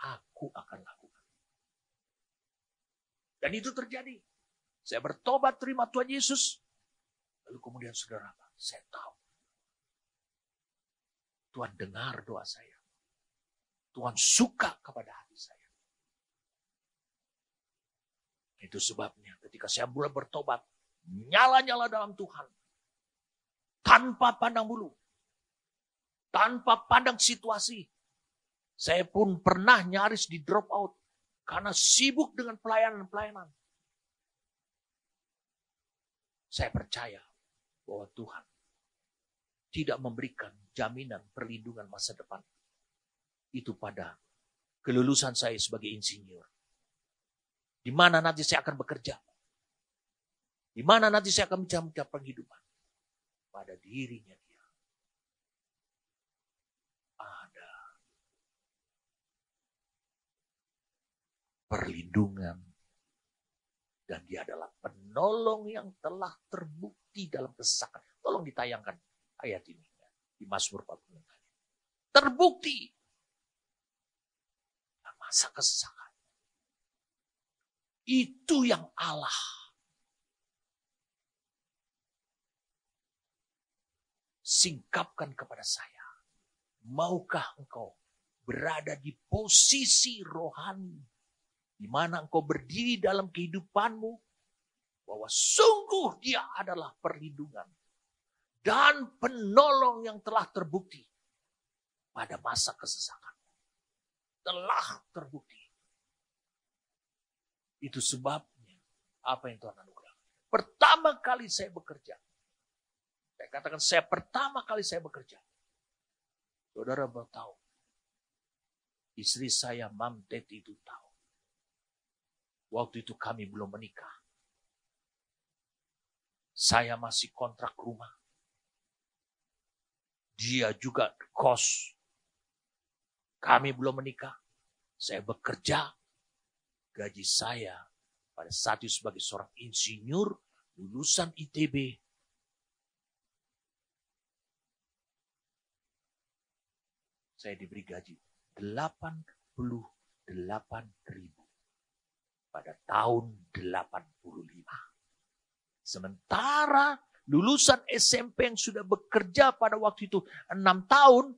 aku akan lakukan. Dan itu terjadi. Saya bertobat terima Tuhan Yesus. Lalu kemudian saudara, saya tahu. Tuhan dengar doa saya. Tuhan suka kepada hati saya. Itu sebabnya ketika saya mulai bertobat, nyala-nyala dalam Tuhan. Tanpa pandang bulu. Tanpa pandang situasi. Saya pun pernah nyaris di drop out. Karena sibuk dengan pelayanan-pelayanan. Saya percaya bahwa Tuhan tidak memberikan jaminan perlindungan masa depan. Itu pada kelulusan saya sebagai insinyur. Di mana nanti saya akan bekerja. Di mana nanti saya akan mencari penghidupan. Pada dirinya dia. Ada. perlindungan, dan dia adalah penolong yang telah terbukti dalam kesesakan. Tolong ditayangkan ayat ini di Mazmur 40. Terbukti dalam masa kesesakan. Itu yang Allah singkapkan kepada saya. Maukah engkau berada di posisi rohani, di mana engkau berdiri dalam kehidupanmu, bahwa sungguh dia adalah perlindungan dan penolong yang telah terbukti pada masa kesesakan. Telah terbukti. Itu sebabnya apa yang Tuhan anugerahkan. Pertama kali saya bekerja. Saya katakan pertama kali saya bekerja. Saudara mau tahu. Istri saya, Mam Teti itu tahu. Waktu itu kami belum menikah. Saya masih kontrak rumah. Dia juga kos. Kami belum menikah. Saya bekerja. Gaji saya pada saat itu sebagai seorang insinyur lulusan ITB. Saya diberi gaji 88.000 pada tahun 85. Sementara lulusan SMP yang sudah bekerja pada waktu itu 6 tahun,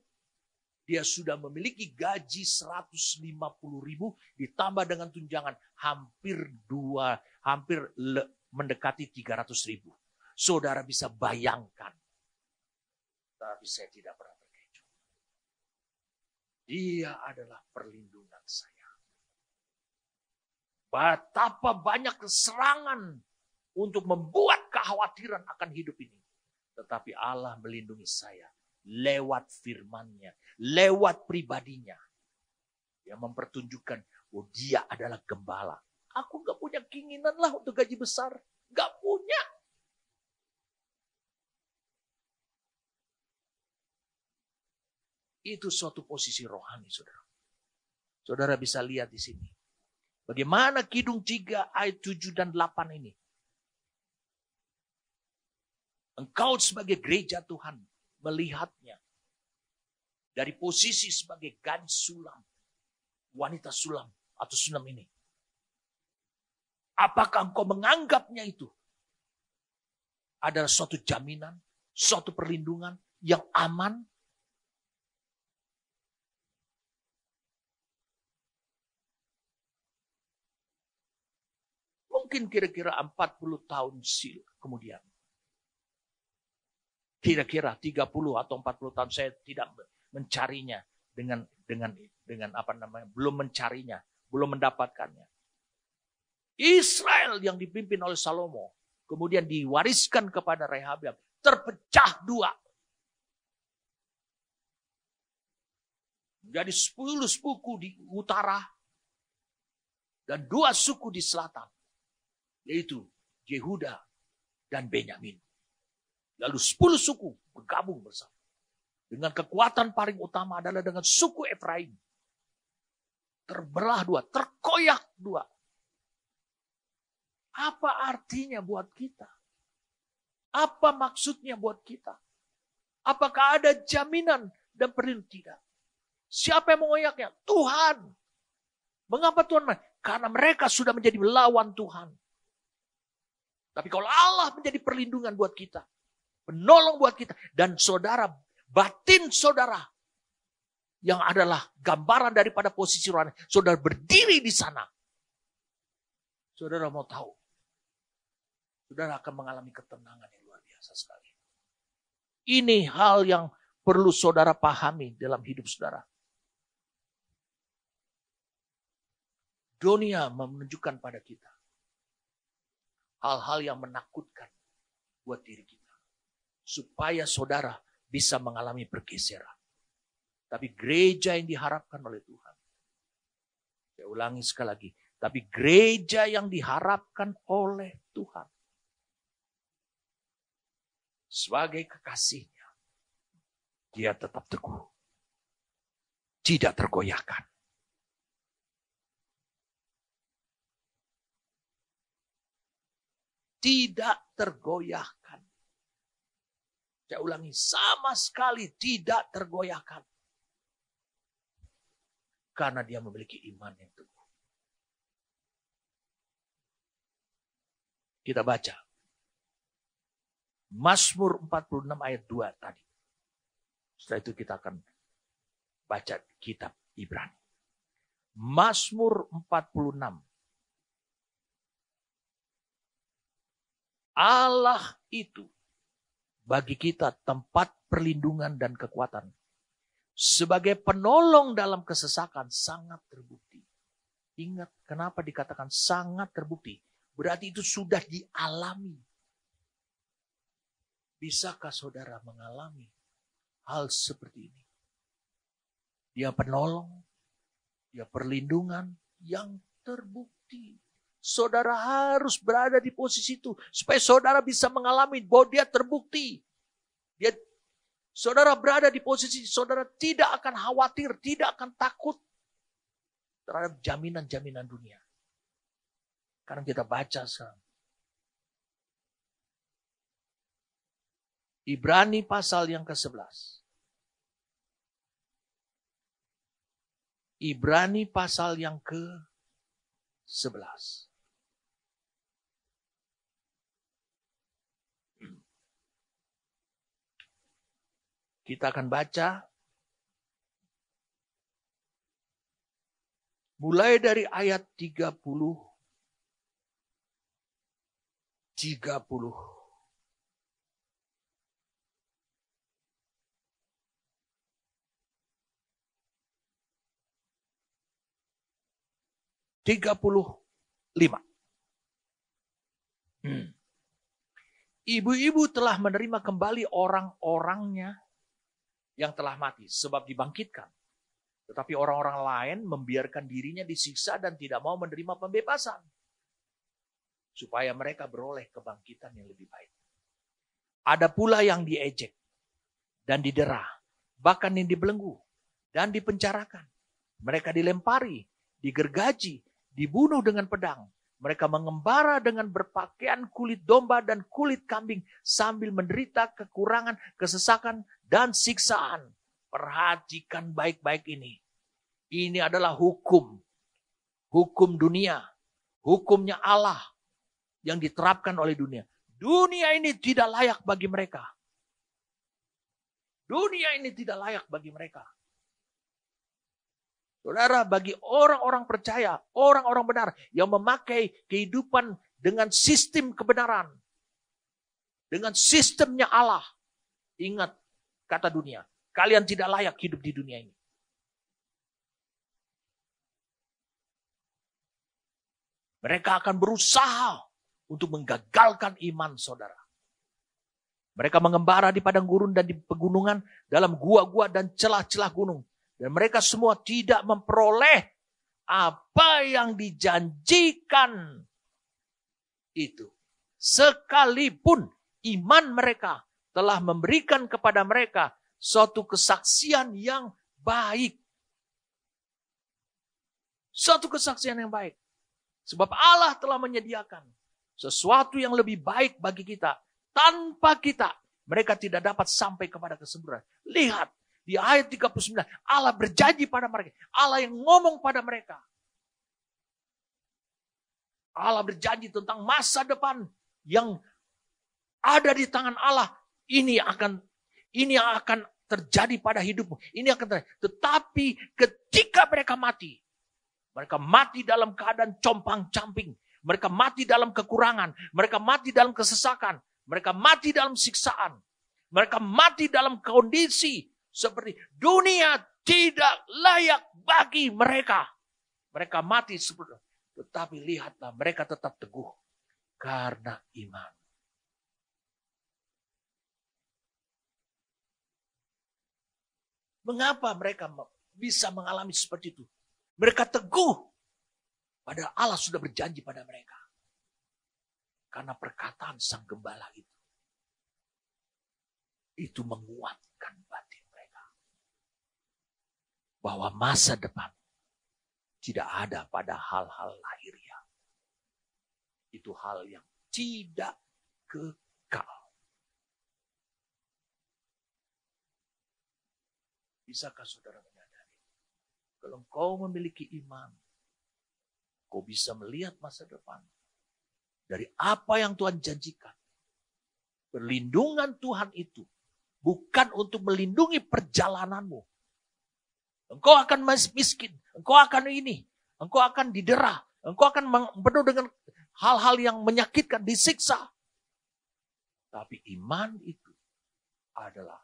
dia sudah memiliki gaji 150.000 ditambah dengan tunjangan hampir mendekati 300.000. Saudara bisa bayangkan. Tapi saya tidak pernah berkecuali. Dia adalah perlindungan saya. Betapa banyak serangan untuk membuat kekhawatiran akan hidup ini. Tetapi Allah melindungi saya lewat firman-Nya, lewat pribadinya. Dia mempertunjukkan bahwa dia adalah gembala. Aku gak punya keinginan lah untuk gaji besar. Gak punya. Itu suatu posisi rohani, saudara. Saudara bisa lihat di sini. Bagaimana Kidung 3 ayat 7 dan 8 ini. Engkau sebagai gereja Tuhan melihatnya. Dari posisi sebagai gadis sulam. Wanita sulam atau sunam ini. Apakah engkau menganggapnya itu adalah suatu jaminan, suatu perlindungan yang aman? Mungkin kira-kira 40 tahun kemudian. Kira-kira 30 atau 40 tahun saya tidak mencarinya dengan belum mencarinya, belum mendapatkannya. Israel yang dipimpin oleh Salomo kemudian diwariskan kepada Rehabeam, terpecah dua. Jadi 10 suku di utara dan 2 suku di selatan, yaitu Yehuda dan Benyamin. Lalu 10 suku bergabung bersama. Dengan kekuatan paling utama adalah dengan suku Efraim. Terbelah dua, terkoyak dua. Apa artinya buat kita? Apa maksudnya buat kita? Apakah ada jaminan dan perlindungan? Tidak. Siapa yang mengoyaknya? Tuhan. Mengapa Tuhan? Karena mereka sudah menjadi lawan Tuhan. Tapi kalau Allah menjadi perlindungan buat kita, penolong buat kita, dan saudara, batin saudara, yang adalah gambaran daripada posisi rohani, saudara berdiri di sana. Saudara mau tahu, saudara akan mengalami ketenangan yang luar biasa sekali. Ini hal yang perlu saudara pahami dalam hidup saudara. Dunia menunjukkan pada kita hal-hal yang menakutkan buat diri kita. Supaya saudara bisa mengalami pergeseran. Tapi gereja yang diharapkan oleh Tuhan. Saya ulangi sekali lagi. Tapi gereja yang diharapkan oleh Tuhan. Sebagai kekasihnya. Dia tetap teguh. Tidak tergoyahkan. tidak tergoyahkan. Saya ulangi, sama sekali tidak tergoyahkan. Karena dia memiliki iman yang teguh. Kita baca. Mazmur 46 ayat 2 tadi. Setelah itu kita akan baca kitab Ibrani. Mazmur 46. Allah itu bagi kita tempat perlindungan dan kekuatan. Sebagai penolong dalam kesesakan sangat terbukti. Ingat kenapa dikatakan sangat terbukti. Berarti itu sudah dialami. Bisakah saudara mengalami hal seperti ini? Dia penolong, dia perlindungan yang terbukti. Saudara harus berada di posisi itu supaya saudara bisa mengalami bahwa dia terbukti. Saudara berada di posisi saudara tidak akan khawatir, tidak akan takut terhadap jaminan-jaminan dunia. Sekarang kita baca sekarang. Ibrani pasal yang ke-11. Ibrani pasal yang ke-11. Kita akan baca mulai dari ayat 30. Ibu-ibu telah menerima kembali orang-orangnya yang telah mati, sebab dibangkitkan. Tetapi orang-orang lain membiarkan dirinya disiksa dan tidak mau menerima pembebasan. Supaya mereka beroleh kebangkitan yang lebih baik. Ada pula yang diejek dan didera, bahkan yang dibelenggu dan dipenjarakan. Mereka dilempari, digergaji, dibunuh dengan pedang. Mereka mengembara dengan berpakaian kulit domba dan kulit kambing sambil menderita kekurangan, kesesakan, dan siksaan. Perhatikan baik-baik ini. Ini adalah hukum. Hukum dunia. Hukumnya Allah yang diterapkan oleh dunia. Dunia ini tidak layak bagi mereka. Dunia ini tidak layak bagi mereka. Saudara, bagi orang-orang percaya, orang-orang benar yang memakai kehidupan dengan sistem kebenaran. Dengan sistemnya Allah. Ingat kata dunia, kalian tidak layak hidup di dunia ini. Mereka akan berusaha untuk menggagalkan iman saudara. Mereka mengembara di padang gurun dan di pegunungan, dalam gua-gua dan celah-celah gunung. Dan mereka semua tidak memperoleh apa yang dijanjikan itu. Sekalipun iman mereka telah memberikan kepada mereka suatu kesaksian yang baik. Suatu kesaksian yang baik. Sebab Allah telah menyediakan sesuatu yang lebih baik bagi kita. Tanpa kita, mereka tidak dapat sampai kepada kesempurnaan. Lihat, di ayat 39, Allah berjanji pada mereka. Allah yang ngomong pada mereka. Allah berjanji tentang masa depan yang ada di tangan Allah. Ini yang akan terjadi pada hidupmu. Ini akan terjadi. Tetapi ketika mereka mati dalam keadaan compang-camping. Mereka mati dalam kekurangan. Mereka mati dalam kesesakan. Mereka mati dalam siksaan. Mereka mati dalam kondisi seperti dunia tidak layak bagi mereka. Mereka mati seperti itu. Tetapi lihatlah, mereka tetap teguh karena iman. Mengapa mereka bisa mengalami seperti itu? Mereka teguh. Padahal Allah sudah berjanji pada mereka. Karena perkataan sang gembala itu. Itu menguatkan batin mereka. Bahwa masa depan tidak ada pada hal-hal lahiriah. Itu hal yang tidak kekal. Bisakah saudara menyadari? Kalau engkau memiliki iman, kau bisa melihat masa depan. Dari apa yang Tuhan janjikan. Perlindungan Tuhan itu bukan untuk melindungi perjalananmu. Engkau akan miskin, engkau akan ini, engkau akan didera, engkau akan penuh dengan hal-hal yang menyakitkan, disiksa. Tapi iman itu adalah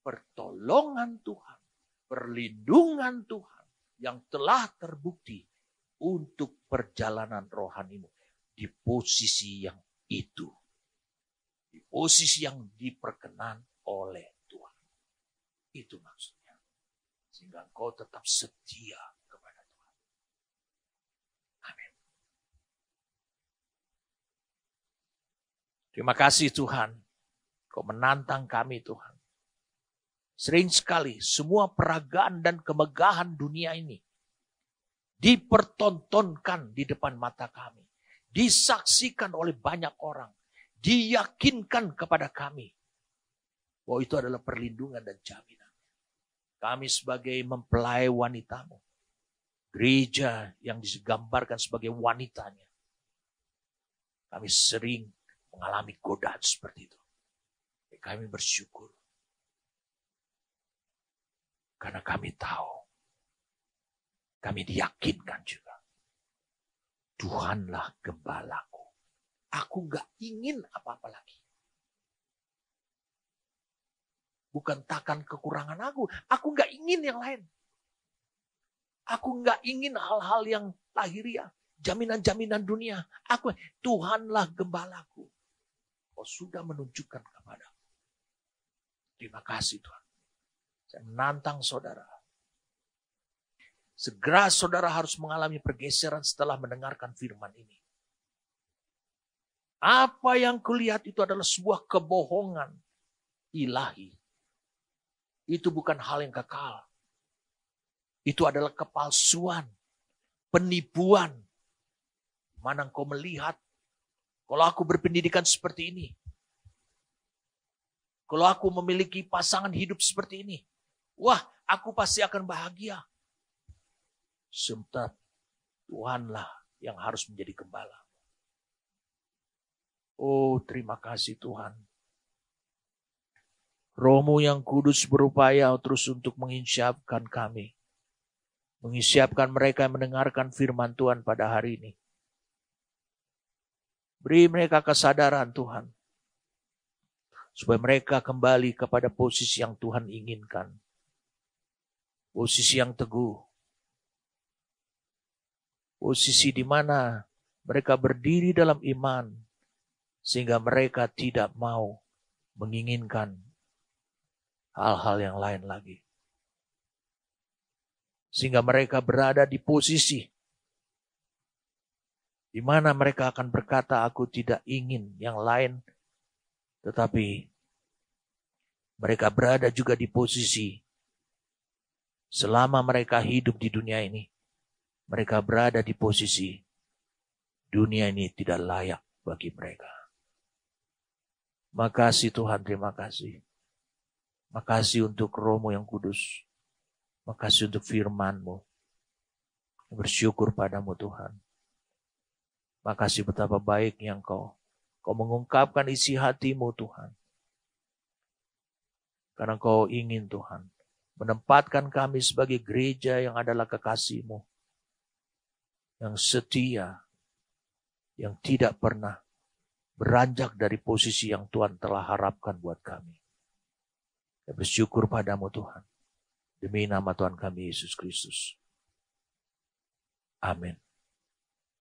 pertolongan Tuhan, perlindungan Tuhan yang telah terbukti untuk perjalanan rohanimu di posisi yang itu. Di posisi yang diperkenan oleh Tuhan. Itu maksudnya. Sehingga engkau tetap setia kepada Tuhan. Amin. Terima kasih Tuhan. Kau menantang kami Tuhan. Sering sekali semua peragaan dan kemegahan dunia ini dipertontonkan di depan mata kami. Disaksikan oleh banyak orang. Diyakinkan kepada kami. Bahwa itu adalah perlindungan dan jaminan. Kami sebagai mempelai wanitamu. Gereja yang digambarkan sebagai wanitanya. Kami sering mengalami godaan seperti itu. Kami bersyukur. Karena kami tahu. Kami diyakinkan juga. Tuhanlah gembalaku. Aku gak ingin apa-apa lagi. Bukan takkan kekurangan aku. Aku gak ingin yang lain. Aku gak ingin hal-hal yang lahiriah. Jaminan-jaminan dunia. Tuhanlah gembalaku. Kau sudah menunjukkan kepadaku. Terima kasih Tuhan. Saya menantang saudara. Segera saudara harus mengalami pergeseran setelah mendengarkan firman ini. Apa yang kulihat itu adalah sebuah kebohongan ilahi. Itu bukan hal yang kekal. Itu adalah kepalsuan, penipuan. Mana engkau melihat, kalau aku berpendidikan seperti ini, kalau aku memiliki pasangan hidup seperti ini, wah, aku pasti akan bahagia. Sementara Tuhanlah yang harus menjadi gembala. Oh, terima kasih Tuhan. Roh-Mu yang kudus berupaya terus untuk menginsyapkan kami. Menginsyapkan mereka yang mendengarkan firman Tuhan pada hari ini. Beri mereka kesadaran Tuhan. Supaya mereka kembali kepada posisi yang Tuhan inginkan. Posisi yang teguh. Posisi di mana mereka berdiri dalam iman. Sehingga mereka tidak mau menginginkan hal-hal yang lain lagi. Sehingga mereka berada di posisi di mana mereka akan berkata, aku tidak ingin yang lain. Tetapi mereka berada juga di posisi selama mereka hidup di dunia ini. Mereka berada di posisi dunia ini tidak layak bagi mereka. Makasih Tuhan, terima kasih. Makasih untuk Roh-Mu yang kudus. Makasih untuk firman-Mu. Bersyukur padamu Tuhan. Makasih betapa baiknya Engkau. Kau mengungkapkan isi hati-Mu Tuhan. Karena Engkau ingin Tuhan menempatkan kami sebagai gereja yang adalah kekasih-Mu. Yang setia. Yang tidak pernah beranjak dari posisi yang Tuhan telah harapkan buat kami. Saya bersyukur padamu Tuhan. Demi nama Tuhan kami Yesus Kristus. Amin.